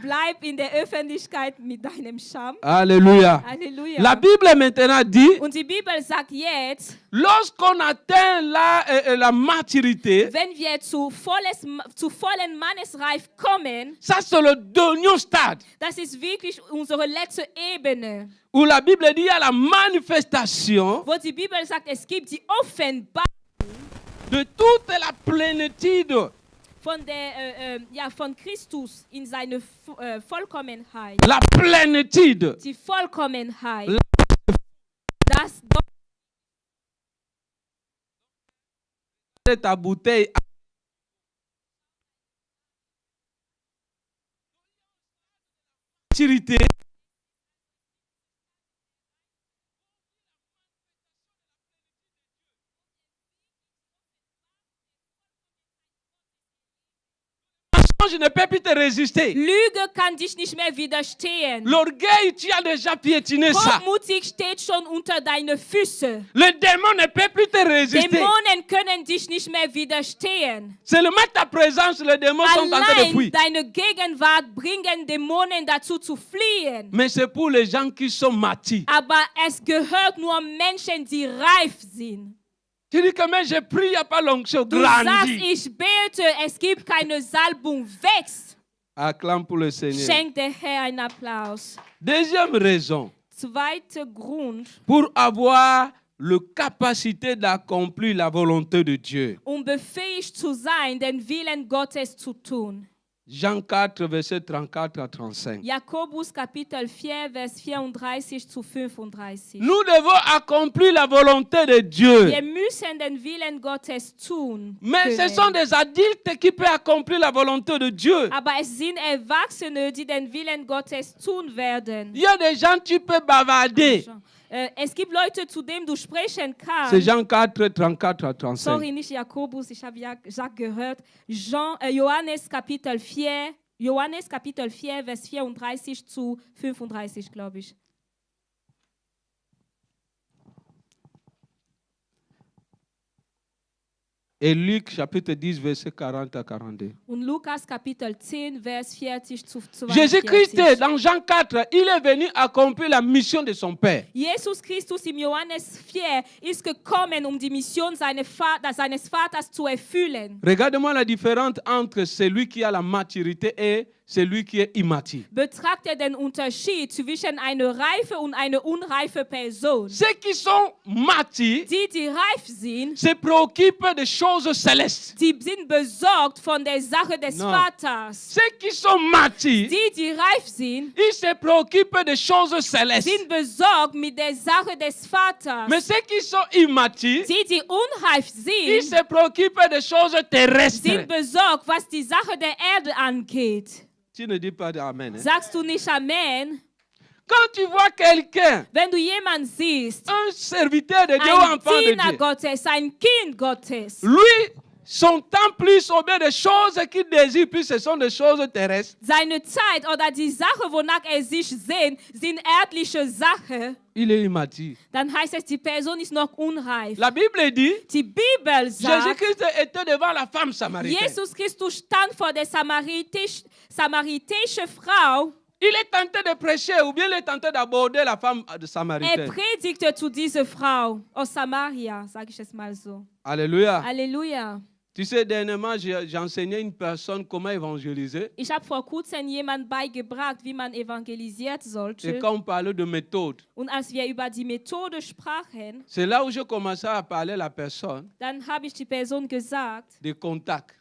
Bleib in der Öffentlichkeit mit deinem Scham. Alléluia. Halleluja. La Bible maintenant dit, Und die Bibel sagt jetzt, lorsqu'on atteint la maturité, wenn wir zu vollen Mannesreif kommen, ça c'est le dernier stade, das ist wirklich unsere letzte Ebene, où la Bible dit il y a la manifestation wo die Bibel sagt, es gibt die Offenbarung de toute la plénitude, von Christus in seine Vollkommenheit. la plénitude, Die Vollkommenheit. La- Das de ta bouteille. Maturité, je ne peux plus te résister. Lüge kann dich nicht mehr widerstehen. L'orgueil, tu as déjà piétiné ça. Hochmutig steht schon unter deine Füße. Le démon ne peut plus te résister. Dämonen können dich nicht mehr widerstehen. Seulement ta présence, les démons sont en train de Allein fuir. deine Gegenwart bringen Dämonen dazu zu fliehen. Mais c'est pour les gens qui sont matures. Aber es gehört nur Menschen, die reif sind. Tu dis que mais j'ai pris, il n'y a pas l'onction Du sagst, grandie. ich bete, es gibt keine Salbung, wächst. Acclame pour le Seigneur. Schenk der Herr einen Applaus. Deuxième raison, Zweiter Grund, pour avoir la capacité d'accomplir la volonté de Dieu. befähigt zu sein, den Willen Gottes zu tun. Jean 4, verset 34 à 35. Jakobus Kapitel 4, Vers 34 zu 35. Nous devons accomplir la volonté de Dieu. Wir müssen den Willen Gottes tun. Mais ce können. sont des adultes qui peuvent accomplir la volonté de Dieu. Aber es sind Erwachsene, die den Willen Gottes tun werden. Il y a des gens qui peuvent bavarder. Es gibt Leute, zu denen du sprechen C'est kannst. Jean 4, 34 à 35. Sorry, nicht Jakobus, ich habe Jacques gehört. Johannes Kapitel 4, Vers 34 zu 35, glaube ich. Et Luc chapitre 10, verset 40 à 42. Und Lukas Kapitel 10, Vers 40 zu 42. Jésus-Christ, dans Jean 4, il est venu accomplir la mission de son Père. Jesus Christus im Johannes 4 ist gekommen, die Mission seines Vaters zu erfüllen. Regarde-moi la différence entre celui qui a la maturité et celui qui est immature. Betrachtet den Unterschied zwischen einer reife und einer unreife Person. Ceux qui sont matures Die reif sind, se préoccupent des choses célestes. die sind besorgt von der Sache des No. Vaters. Ceux qui sont matures, Die reif sind, ils se préoccupent des choses célestes. sind besorgt mit der Sache des Vaters. Mais ceux qui sont immatures, Die unreif ils sind, se préoccupent des choses terrestres. sind besorgt, was die Sache der Erde angeht. Tu ne dis pas Amen. Hein? Sagst du nicht Amen? Quand tu vois quelqu'un, Wenn du jemanden siehst, un serviteur de Dieu, ein enfant de Diener Dieu, Gottes, ein Kind Gottes, lui, son temps plus au bien des choses qu'il désire, plus ce sont des choses terrestres. seine Zeit oder die Sache, wonach sich sehnt, sind erdliche Sachen, Il est immature. dann heißt es, die Person ist noch unreif. La Bible dit, Die Bibel sagt, Jésus-Christ était devant la femme samaritaine. Jesus Christus stand vor der samaritische Frau. Il est tenté de prêcher ou bien il est tenté d'aborder la femme de Samaritaine. Predigte zu dieser Frau aus Samaria, sage ich es mal so. Alléluia. Halleluja. Tu sais, dernièrement, j'ai enseigné une personne comment évangéliser. Ich habe vor kurzem jemand beigebracht, wie man evangelisiert Et sollte. quand on parlait de méthode, Und als wir über die Methode sprachen, c'est là où je commençais à parler à la personne dann habe ich die Person gesagt, de contact.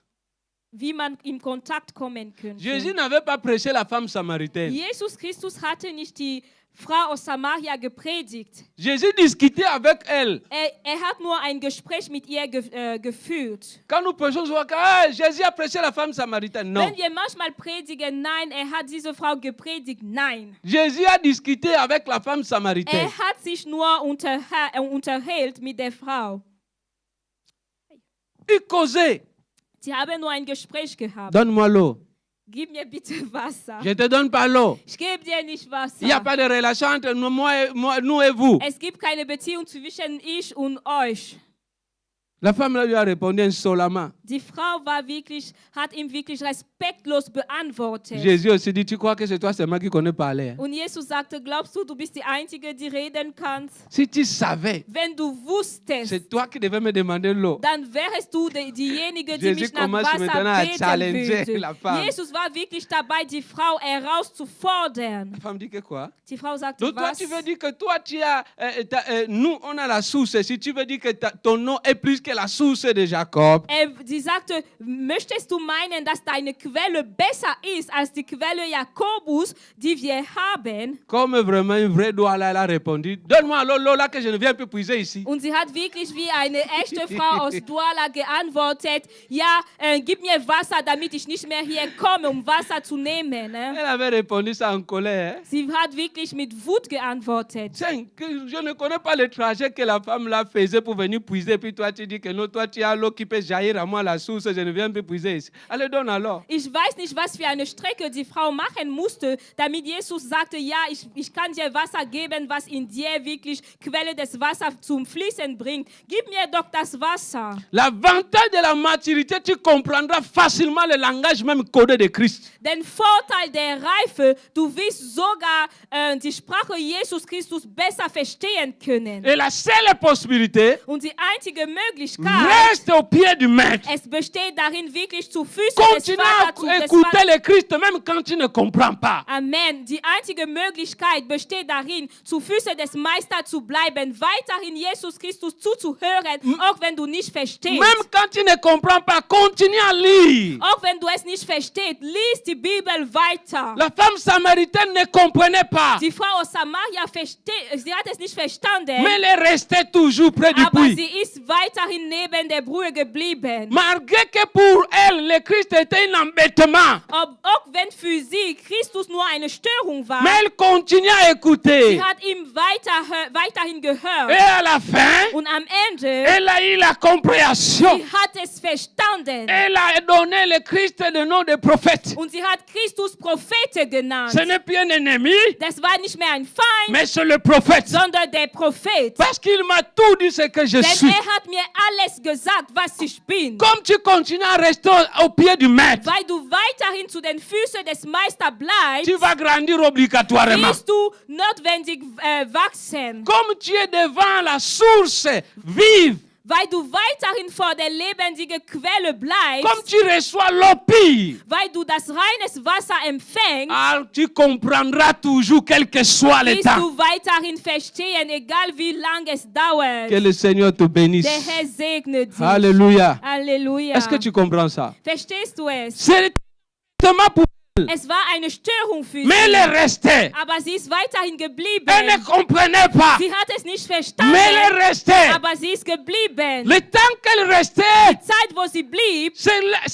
wie man in Kontakt kommen könnte. Jésus n'avait pas prêché la femme samaritaine. Jesus Christus hatte nicht die Frau aus Samaria gepredigt. Jésus discutait avec elle. Er hat nur ein Gespräch mit ihr geführt. Quand nous prêchons, on voit que Jésus a prêché la femme samaritaine. Non. Wenn wir manchmal predigen, nein, er hat diese Frau gepredigt, nein. Jésus a discuté avec la femme samaritaine. Er hat sich nur unterhält mit der Frau. Il causait. Sie haben nur ein Gespräch gehabt. Donne-moi l'eau. Gib mir bitte Wasser. Je te donne pas l'eau. Ich gebe dir nicht Wasser. Il n'y a pas de relation entre nous et vous. Es gibt keine Beziehung zwischen ich und euch. La femme là lui a répondu insolemment. Die Frau hat ihm wirklich respektlos beantwortet. Jésus aussi dit, tu crois que c'est toi seulement qui connais parler? Und Jesus sagte, glaubst du, du bist die Einzige, die reden kannst? Si tu savais, Wenn du wusstest, c'est toi qui devais me demander l'eau. dann wärst du diejenige, die Jesus mich nach commence maintenant Wasser à beten challenger würde. la femme. Jesus war wirklich dabei, die Frau herauszufordern. La femme dit que quoi? Die Frau sagte, Donc toi, was? tu veux dire que toi, tu as, nous, on a la source. Si tu veux dire que ton nom est plus que la source de Jacob, Sie sagte, möchtest du meinen, dass deine Quelle besser ist als die Quelle Jakobus, die wir haben? comme vraiment une vraie douala, elle a répondu, donne-moi l'eau là que je ne viens plus puiser ici. Und sie hat wirklich wie eine echte Frau aus Douala geantwortet, ja, gib mir Wasser, damit ich nicht mehr hier komme, um Wasser zu nehmen. Ne? Elle avait répondu ça en colère. Sie hat wirklich mit Wut geantwortet. Tiens, je ne connais pas le trajet que la femme là faisait pour venir puiser, puis toi tu dis que non, toi tu as l'eau qui peut jaillir à moi la source, je ne viens plus puiser ici. Allez, donne alors. Ich weiß nicht, was für eine Strecke die Frau machen musste, damit Jesus sagte, ja, ich kann dir Wasser geben, was in dir wirklich Quelle des Wassers zum Fließen bringt. Gib mir doch das Wasser. L'avantage de la maturité, tu comprendras facilement le langage même codé de Christ. Den Vorteil der Reife, du wirst sogar die Sprache Jesus Christus besser verstehen können. Et la seule possibilité Und die einzige Möglichkeit, reste au pied du maître. es besteht darin, wirklich zu Füßen des Continue Vaters à écouter le Christ même quand tu ne comprends pas. Amen. Die einzige Möglichkeit besteht darin, zu Füßen des Meisters zu bleiben, weiterhin Jesus Christus zuzuhören, auch wenn du nicht verstehst. Même quand tu ne comprends pas, continue à lire. Auch wenn du es nicht verstehst, lies die Bibel weiter. La femme samaritaine ne comprenait pas, Die Frau aus Samaria sie hat es nicht verstanden, mais elle restait toujours près du aber puits. sie ist weiterhin neben der Brühe geblieben. Malgré que pour elle, le Christ était un embêtement, Auch wenn für sie Christus nur eine Störung war, mais elle continue à écouter. sie hat ihm weiterhin Et gehört. à la fin, Und am Ende, elle a eu la compréhension. sie hat es verstanden. Elle a donné le Christ le nom de prophète. Und sie hat Christus Prophete genannt. Ce n'est plus un ennemi, Das war nicht mehr ein Feind, mais c'est le prophète. sondern der Prophet. Parce qu'il m'a tout dit ce que je Denn suis. hat mir alles gesagt, was ich bin. Comme tu continues à rester au pied du maître, Weil du weiterhin zu den Füßen des Meisters bleibst, tu vas grandir obligatoirement. wirst du notwendig wachsen. Comme tu es devant la source vive, Weil du weiterhin vor der lebendigen Quelle bleibst, comme tu reçois l'eau pure, weil du das reines Wasser empfängst, tu comprendras toujours quel que soit le wirst temps. du weiterhin verstehen, egal wie lange es dauert. Que le Seigneur te bénisse. Der Herr segne dich. Alléluia. Halleluja. Est-ce que tu comprends ça? Verstehst du es? C'est tellement pour elle, Es war eine Störung für mais elle sie, est restée. aber sie ist weiterhin geblieben. Elle ne comprenait pas, Sie hat es nicht verstanden, mais elle est restée. aber sie ist geblieben. Le temps qu'elle restait, Die Zeit, wo sie blieb, c'est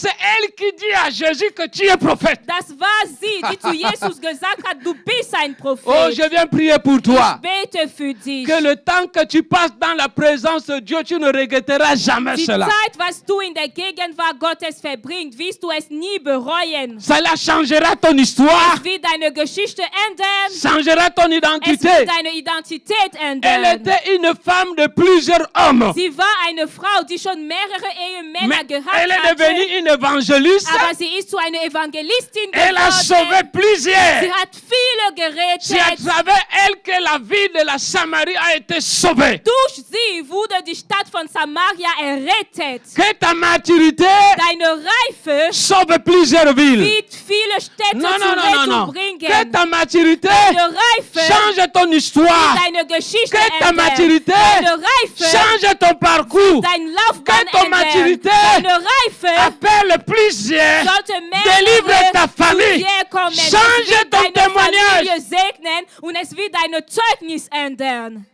elle qui dit à Jésus que tu es prophète. das war sie, die zu Jesus gesagt hat, du bist ein Prophet. Oh, je viens prier pour toi. Bete für dich. Que le temps que tu passes dans la présence de Dieu, tu ne regretteras jamais Die cela. Zeit, was du in der Gegenwart Gottes verbringst, wirst du es nie bereuen. Cela changera ton histoire, Es wird deine Geschichte ändern. changera ton Es identité. wird deine Identität Elle ändern. était une femme de plusieurs hommes. Sie war eine Frau, die schon mehrere Ehemänner Mais gehabt elle est hatte. devenue une évangéliste. Aber sie ist zu einer Evangelistin Elle a sauvé geworden. plusieurs. Sie hat viele C'est à gerettet. travers elle que la ville de la Samarie a été sauvée. Durch sie wurde die Stadt von Samaria errettet. Que ta maturité Deine Reife sauve plusieurs villes. wird viele Städte Non, non, non, non, non. zurechtbringen. Que ta maturité Deine Reife change ton histoire. wird deine Geschichte Que ta ändern. maturité Deine Reife change ton parcours. dein Laufbahn Que ton ändern. maturité Deine Reife appelle plusieurs. sollte Délivre mehrere ta famille. zu dir kommen. Change Es wird ton deine témoignage. Familie segnen und es wird deine Zeugnis ändern.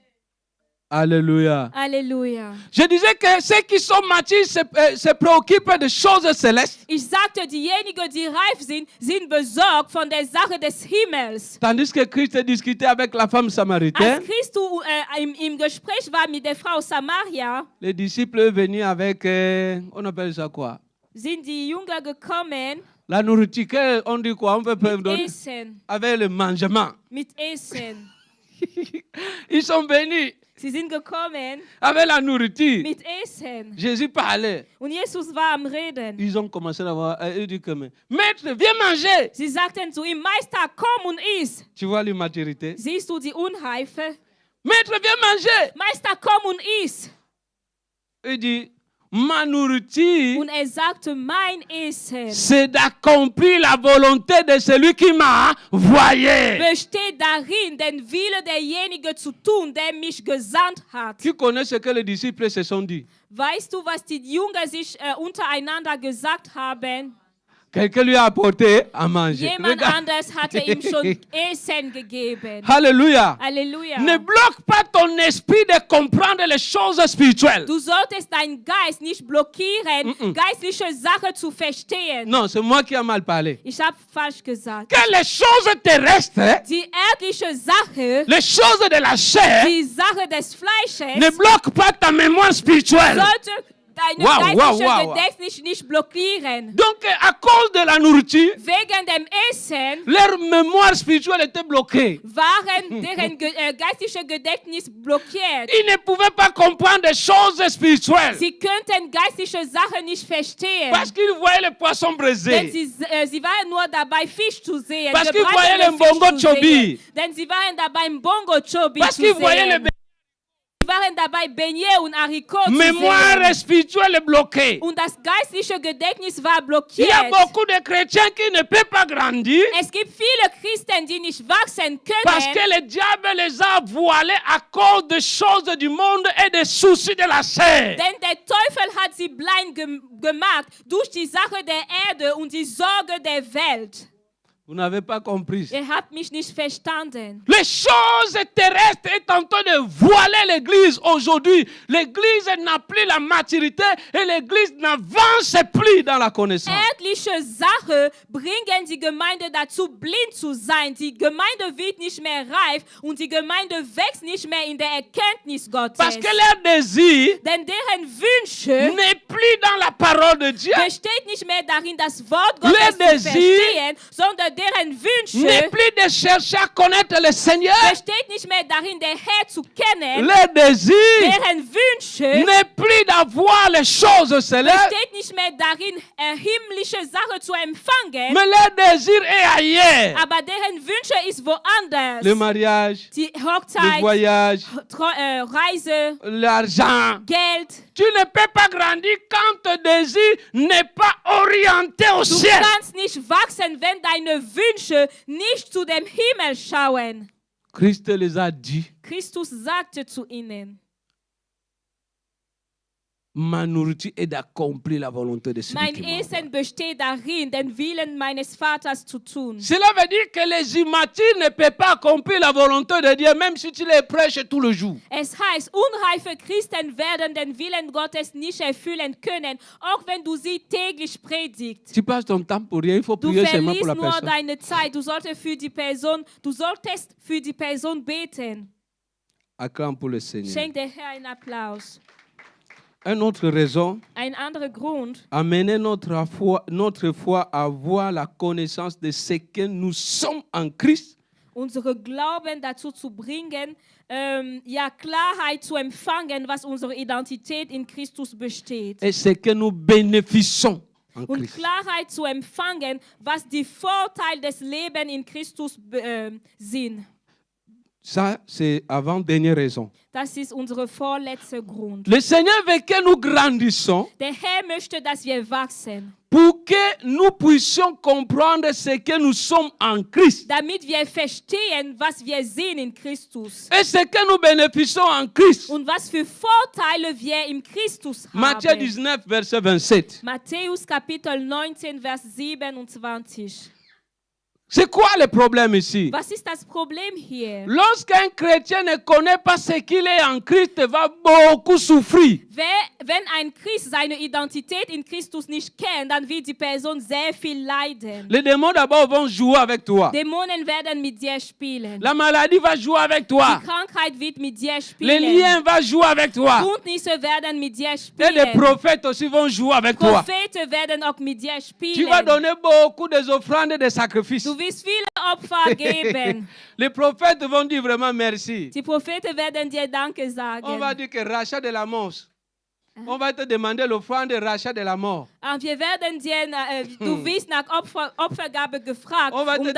Alléluia. Halleluja. Je disais que ceux qui sont matures se préoccupent des choses célestes, Ich sagte, diejenigen, die reif sind, sind besorgt von der Sache des Himmels. tandis que Christ discutait avec la femme samaritaine. Als Christus im Gespräch war mit der Frau Samaria, Les disciples venaient avec, on appelle ça quoi? sind die Jünger gekommen La nourriture, on dit quoi? On peut mit donner Essen. avec le mangement. Mit Essen. Ils sont venus. Sie sind gekommen avec la nourriture. mit Essen. Jésus parlait. Und Jesus war am Reden. Ils ont commencé à avoir. Ils disent comme Maître, viens manger. Sie sagten zu ihm, Meister, komm und iss. Tu vois l'immaturité. Siehst du die Unreife? Maître, viens manger. Meister, komm und iss. Il dit ma nourriture, Und sagte, mein Essen c'est d'accomplir la volonté de celui qui m'a envoyé. besteht darin, den Wille derjenige zu tun, der mich gesandt hat. Qui connaît ce que les disciples se sont dit? Weißt du, was die Jünger sich untereinander gesagt haben? Quelqu'un lui a apporté à manger. Jemand Regarde. anders hatte ihm schon Essen gegeben. Alléluia. Halleluja. Ne bloque pas ton esprit de comprendre les choses spirituelles. Du solltest deinen Geist nicht blockieren, geistliche Sachen zu verstehen. Non, c'est moi qui ai mal parlé. Ich habe falsch gesagt. Que les choses terrestres, Die erdliche Sache, les choses de la chair, die Sache des Fleisches, ne bloquent pas ta mémoire spirituelle. sollte deine geistliche Gedächtnis nicht blockieren. Donc, à cause de la nourriture, Wegen dem Essen leur mémoire spirituelle était bloquée. waren deren geistliche Gedächtnis blockiert. Ils ne pouvaient pas comprendre des choses spirituelles. Sie könnten geistliche Sachen nicht verstehen. Parce qu'ils voyaient le poisson Denn braisé. sie waren nur dabei, Fisch zu sehen. Parce qu'ils gebratenen voyaient le Fisch bongo zu chobi. sehen. Denn sie waren dabei, Bongo Chobi Parce zu qu'ils voyaient sehen. le Sie waren dabei, Beignet und Haricot zu mémoire sehen. spirituelle bloquée. Und das geistliche Gedächtnis war Il y a blockiert. beaucoup de chrétiens qui ne peuvent pas grandir Es gibt viele Christen, die nicht wachsen parce que können, le diable les a voilés à cause des choses du monde et des soucis de la chair. denn der Teufel hat sie blind gemacht durch die Sache der Erde und die Sorge der Welt. Vous n'avez pas compris. Ihr habt mich nicht verstanden. Les choses terrestres est en train de voiler l'église aujourd'hui. L'église n'a plus la maturité et l'église n'avance plus dans la connaissance. Erdliche Sachen bringen die Gemeinde dazu, blind zu sein. Die Gemeinde wird nicht mehr reif und die Gemeinde wächst nicht mehr in der Erkenntnis Gottes. Parce que leur désir Denn deren Wünsche n'est plus dans la parole de Dieu, besteht nicht mehr darin, das Wort Gottes zu Désir verstehen, sondern deren n'est Wünsche plus de chercher à connaître le Seigneur. besteht nicht mehr darin, der Herr zu kennen. Le désir Deren Wünsche n'est plus d'avoir les choses célestes, besteht nicht mehr darin, himmlische Sachen zu empfangen, mais le désir est ailleurs. aber deren Wünsche ist woanders. Le mariage, Die le Hochzeit, voyage, Reise, l'argent. Geld. Tu ne peux pas grandir quand ton désir n'est pas orienté au Du ciel. kannst nicht wachsen, wenn deine Wünsche nicht zu dem Himmel schauen. Christ les a dit, Christus sagte zu ihnen, ma nourriture est d'accomplir la volonté de celui mein qui m'a envoyé. Essen besteht darin, den Willen meines Vaters zu tun. Cela veut dire que les immatures ne peuvent pas accomplir la volonté de Dieu, même si tu les prêches tout le jour. Es heißt, unreife Christen werden den Willen Gottes nicht erfüllen können, auch wenn du sie täglich predigst. Tu passes ton temps pour rien, il faut Du prier seulement pour verlierst la nur personne. deine Zeit. Du solltest für die Person beten. Acclame pour le Seigneur. Schenk der Herr einen Applaus. Une autre raison, Ein anderer Grund, amener notre foi à avoir la connaissance de ce que nous sommes en Christ, unsere Glauben dazu zu bringen, Klarheit zu empfangen, was unsere Identität in Christus besteht. et ce que nous bénéficions en Und Christ. Klarheit zu empfangen, was die Vorteile des Lebens in Christus sind. Ça, c'est avant-dernière raison. Das ist unser vorletzter Grund. Le Seigneur veut que nous grandissions Der Herr möchte, dass wir wachsen, pour que nous puissions comprendre ce que nous sommes en Christ. damit wir verstehen, was wir sehen in Christus Et ce que nous bénéficions en Christ. und was für Vorteile wir in Christus Matthieu haben. 19, verset 27. Matthäus Kapitel 19, Vers 27. C'est quoi le problème ici? Was ist das Problem hier? Lorsqu'un chrétien ne connaît pas ce qu'il est en Christ, il va beaucoup souffrir. Wenn ein Christ seine Identität in Christus nicht kennt, dann wird die Person sehr viel leiden. Les démons d'abord vont jouer avec toi. Dämonen werden mit dir spielen. La maladie va jouer avec toi. Die Krankheit wird mit dir Les spielen. liens vont jouer avec toi. Bündnisse werden mit dir Et les spielen. prophètes aussi vont jouer avec toi. Propheten werden auch mit dir Tu vas spielen. donner beaucoup des offrandes et des sacrifices. Du wirst viele Opfer geben. Les prophètes vont dire vraiment merci. Die Propheten werden dir Danke On sagen. va dire que rachat de la mort. On va te demander l'offrande de rachat de la mort. Und wir werden dir, du wirst nach Opfergabe gefragt, On va te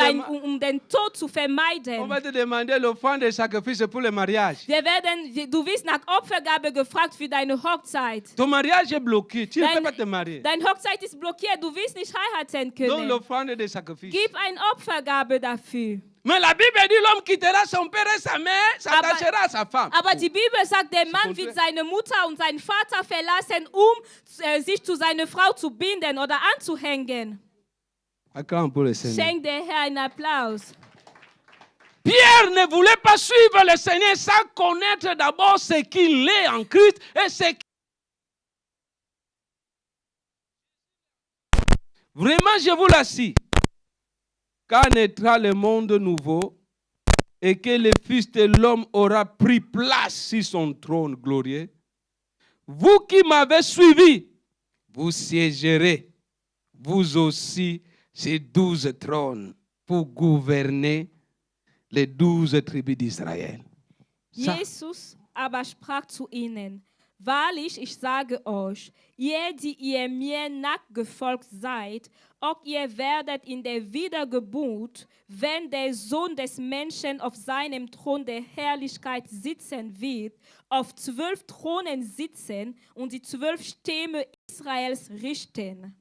um den Tod zu On vermeiden. va te demander l'offrande de sacrifice pour le mariage. Du wirst nach Opfergabe gefragt für deine Hochzeit. Ton mariage est bloqué. Tu ne peux pas te marier. Deine Hochzeit ist blockiert, du wirst nicht heiraten Donc können. l'offrande de sacrifice. Gib eine Opfergabe dafür. Mais la Bible dit l'homme quittera son père et sa mère, s'attachera à sa femme. Aber die Bibel sagt, der Mann wird seine Mutter und seinen Vater verlassen, sich zu seiner Frau zu binden oder anzuhängen. Acclame pour le Seigneur. Schenk der Herr einen Applaus. Pierre ne voulait pas suivre le Seigneur sans connaître d'abord ce qu'il est en Christ et ce qu'il... Vraiment, je vous l'assure, quand naîtra le monde nouveau et que le Fils de l'homme aura pris place sur son trône glorieux, vous qui m'avez suivi, vous siégerez, vous aussi, ces 12 trônes pour gouverner les 12 tribus d'Israël. Jesus aber sprach zu ihnen: Wahrlich, ich sage euch, ihr, die ihr mir nachgefolgt seid, auch ihr werdet in der Wiedergeburt, wenn der Sohn des Menschen auf seinem Thron der Herrlichkeit sitzen wird, auf 12 Thronen sitzen und die 12 Stämme Israels richten.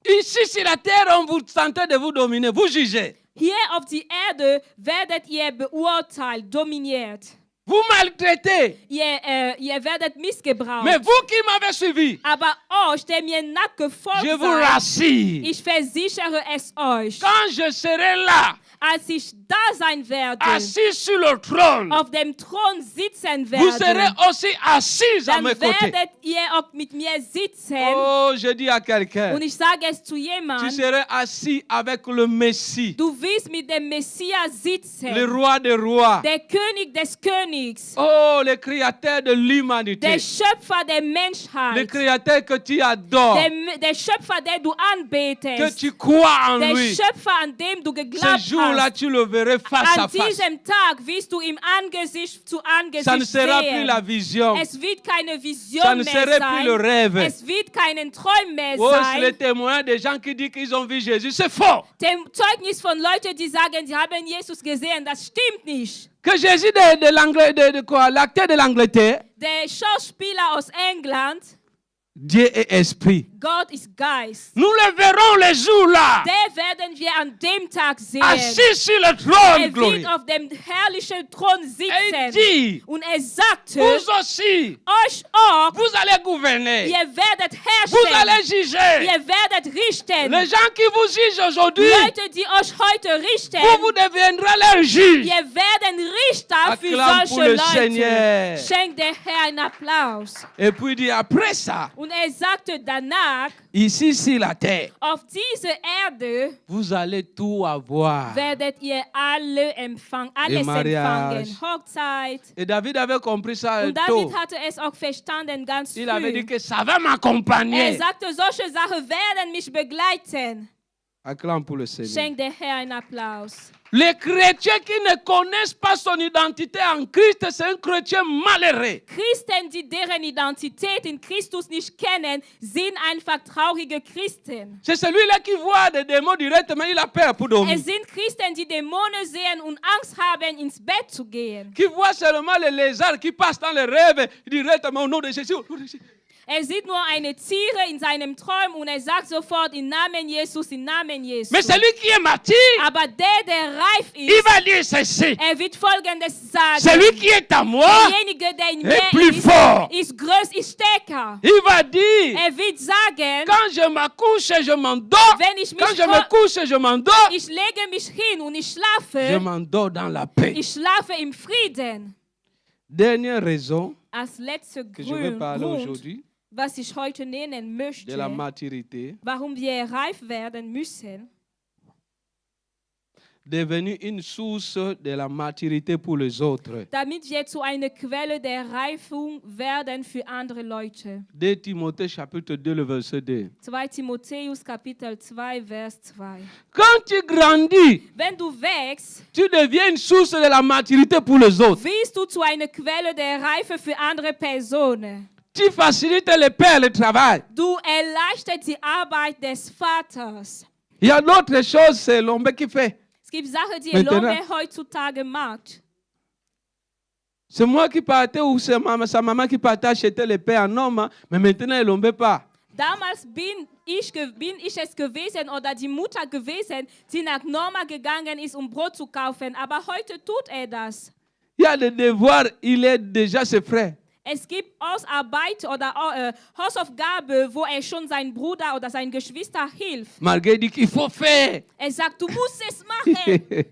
Ici sur la terre, on vous tentez de vous dominer, vous jugez. Hier auf die Erde werdet ihr beurteilt, dominiert. Vous maltraitez. Ihr werdet missgebraucht. Mais vous qui m'avez suivi, Aber euch, der mir nachgefolgt je vous seid, rassure, ich versichere es euch, quand je serai là, als ich da sein werde, assis sur le trône, auf dem Thron sitzen vous serez werde, aussi assis à dann mes côtés. werdet ihr auch mit mir sitzen. Oh, je dis à quelqu'un, Und ich sage es zu tu jemandem, seras assis avec le Messie, du wirst mit dem Messias sitzen, le roi des rois. der König des Königs, Oh, le créateur de l'humanité, der Schöpfer der le Menschheit, créateur que tu adores, der Schöpfer, der du que anbetest, tu crois en der lui. Schöpfer, an dem du Ce geglaubt jour-là, hast. tu le verras face à An face. diesem Tag wirst du ihm Angesicht zu Ça ne Angesicht sera plus sehen. la vision. Es wird keine Ça Vision ne mehr serait plus le sein. rêve. Es wird keinen Traum mehr Oh, c'est le sein. témoin des gens qui disent qu'ils ont vu Jésus. C'est faux. Dem Zeugnis von Leuten, die sagen, sie haben Jesus gesehen, das stimmt nicht. Que Jésus l'acteur de l'Angleterre, Der Schauspieler aus England, Dieu est esprit. Gott ist Geist. Nous le verrons le jour-là, Der werden wir an dem Tag sehen. assis sur le trône Er glorieux. wird auf dem herrlichen Thron Et il sitzen. dit, Und er sagte, vous aussi, euch auch, vous allez gouverner. ihr werdet Vous herrschen. allez juger. Ihr werdet richten. Les gens qui vous jugent aujourd'hui, Leute, die euch heute richten, vous deviendrez leurs juges. ihr werden Richter für Acclame pour le solche Seigneur. Leute. Schenkt der Herr einen Applaus. Et puis il dit, après ça, Und er sagte danach, ici sur la terre, auf dieser Erde vous allez tout avoir. werdet ihr alles mariage. empfangen. Hochzeit. Et David avait compris ça Und tôt. David hatte es auch verstanden, ganz Il avait dit früh. que ça va m'accompagner. Er sagte, solche Sachen werden mich begleiten. Acclame pour le Seigneur. Schenkt der Herr einen Applaus. Les chrétiens qui ne connaissent pas son identité en Christ, c'est un chrétien malheureux. Christen, die deren Identität in Christus nicht kennen, sind einfach traurige Christen. C'est celui-là qui voit des démons directement, il a peur pour dormir. Es sind Christen, die Dämonen sehen und Angst haben, ins Bett zu gehen. Qui voit seulement les lézards qui passent dans les rêves directement au nom de Jésus. Au nom de Jésus. Er sieht nur eine Tiere in seinem Traum und er sagt sofort im Namen Jesus, im Namen Jesus. Mais celui qui est mature, Aber der reif il ist, va dire ceci. er wird Folgendes sagen. Celui qui est à moi Derjenige, der in est mir plus fort. ist größer, ist stärker. Il va dire, Er wird sagen, quand je m'accouche, je m'endors. wenn ich Quand mich je me couche, je m'endors. ich lege mich hin und ich Je schlafe, m'endors dans la paix. ich schlafe im Frieden. Dernière raison Als letzter que je vais parler Grund, aujourd'hui was ich heute nennen möchte, de la maturité. warum wir reif werden müssen. devenir une source de la maturité pour les autres. damit wir zu einer Quelle der Reifung werden für andere Leute. 2 Timothée chapitre 2, le verset 2. 2 Timotheus Kapitel 2, Vers 2. Quand tu grandis, Wenn du wächst, tu deviens une source de la maturité pour les autres. wirst du zu einer Quelle der Reife für andere Personen. Tu facilites le père le travail. Du erleichterst die Arbeit des Vaters. Il y a d'autres choses, c'est l'homme qui fait. Es gibt Sachen, die Maintenant. Elombe heutzutage macht. C'est moi qui partais ou c'est sa maman qui partait acheter le pain en homme, mais maintenant elle ne pas. Damals bin ich es gewesen oder die Mutter gewesen, die nach Norma gegangen ist, um Brot zu kaufen. Aber heute tut er das. Il y a des devoirs, il est déjà ses frères. Es gibt Hausarbeit oder Hausaufgabe, wo er schon seinen Bruder oder seinen Geschwister hilft. Malgré dit qu'il faut faire. Er sagt, du musst es machen.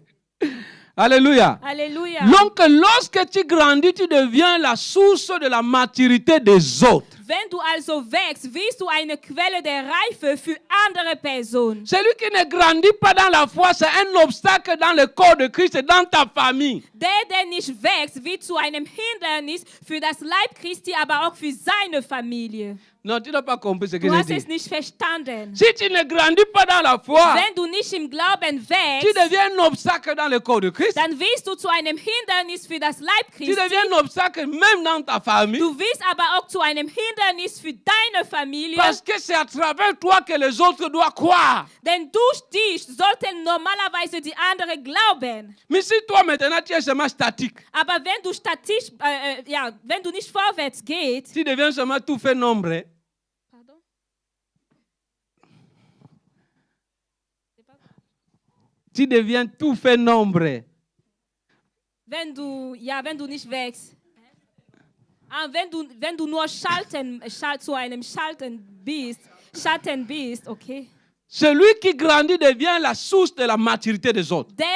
Alléluia. Halleluja. Donc, lorsque tu grandis, tu deviens la source de la maturité des autres. Wenn du also wächst, wirst du eine Quelle der Reife für andere Personen. Celui qui ne grandit pas dans la foi, c'est un obstacle dans le corps de Christ et dans ta famille. Der nicht wächst, wird zu einem Hindernis für das Leib Christi, aber auch für seine Familie. Non, tu n'as pas compris ce que Du j'ai hast es dit. nicht verstanden. Si tu ne grandis pas dans la foi, Wenn du nicht im Glauben tu wächst, deviens un obstacle dans le corps de Christ. dann wirst du zu einem Hindernis für das Leib Tu Christi. deviens un obstacle même dans ta famille. Du wirst aber auch zu einem Hindernis für deine Familie. Parce que c'est à travers toi que les autres doivent croire. Denn durch dich sollten normalerweise die anderen glauben. Mais si toi maintenant tu es seulement statique, Aber wenn du statisch, wenn du nicht vorwärts gehst, tu deviens seulement tout fait nombre. Tu deviens tout fait nombre. wenn du nicht wächst. Wenn du nur zu einem Schatten bist, okay. Celui qui grandit devient la source de la maturité des autres. Der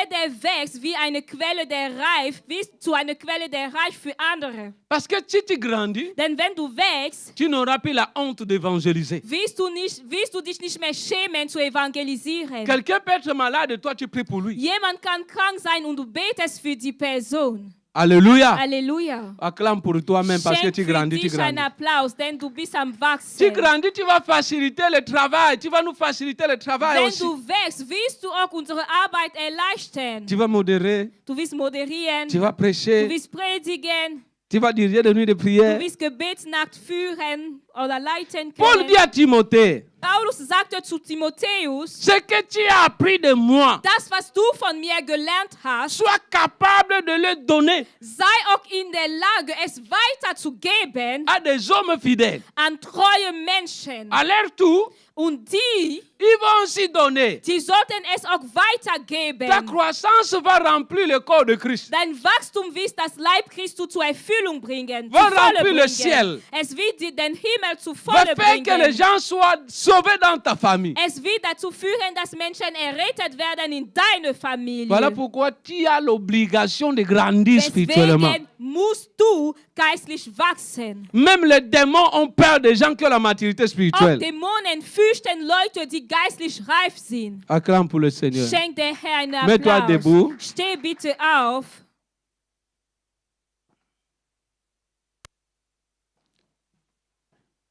wächst wie eine Quelle der Reif, wirst zu einer Quelle der Reif für andere. Parce que si tu grandis, Denn wenn du wächst, tu n'auras plus la honte d'évangéliser. wirst du dich nicht mehr schämen zu evangelisieren. Quelqu'un peut être malade et toi tu pries pour lui. Jemand kann krank sein und du betest für die Person. Alléluia. Halleluja. Acclame pour toi-même parce que Schenk tu für grandis, tu dich einen grandis. Applaus, denn du bist am Tu Wachsen. grandis, tu vas faciliter le travail. Tu vas nous faciliter le travail Wenn aussi. du wächst, wirst du auch unsere Arbeit erleichtern. Tu vas modérer, Du wirst moderieren, tu vas du prêcher, wirst predigen, tu vas diriger des nuits de du prière. wirst Gebetsnacht führen oder leiten Paul können. dit à Timothée, Paulus sagte zu Timotheus, ce que tu as appris de moi, das, was du von mir gelernt hast, sois capable de le donner sei auch in der Lage, es weiterzugeben à des hommes fidèles. an treue Menschen. À leur tour, Und die ils vont aussi donner. sollten es auch weitergeben. Ta croissance va remplir le corps de Christ. Dein Wachstum wird das Leib Christi zur Erfüllung bringen. Va zur Fülle remplir le bringen. ciel. Es wird den Himmel zu Va Volle faire que les bringen. gens soient sauvés dans ta famille. Es wird dazu führen, dass Menschen errettet werden in deiner Familie. Voilà pourquoi tu as l'obligation de grandir spirituellement. Deswegen musst du geistlich wachsen. Même les démons ont peur des gens qui ont la maturité Auch spirituelle. Dämonen fürchten Leute, die geistlich reif sind. Acclame pour le Seigneur. Schenk der Herr einen Mets-toi Applaus. debout. Steh bitte auf.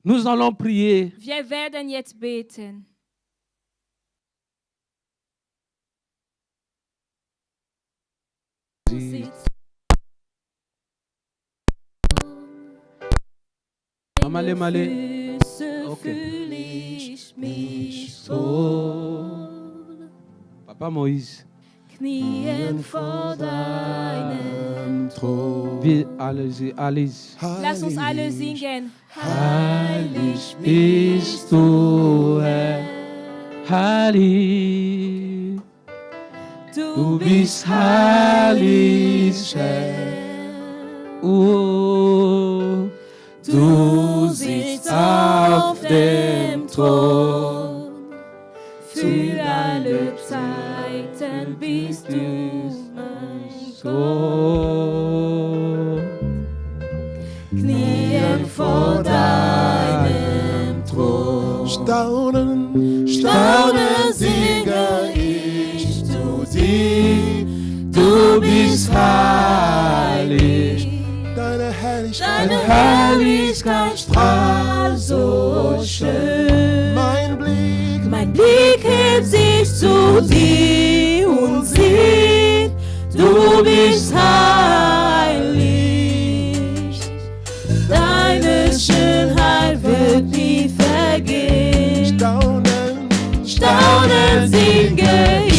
Nous allons prier. Wir werden jetzt beten. Malé, malé. Füße Ok. fühl ich mich Papa Moïse. Knien vor deinem Allez-y, allez-y. Lass uns alle singen. Heilig bist du, Herr. Heilig. Du bist heilig, Herr. Oh, du sitzt auf dem Thron. Für alle Zeiten bist du mein Gott. Knien vor deinem Thron. Staunen, staunen singe ich zu dir. bist heilig. Deine Herrlichkeit, Deine Herrlichkeit strahlt so schön. mein Blick hebt sich zu dir und sieht, du bist heilig. Deine Schönheit wird nie vergehen. Staunen, Staunen singe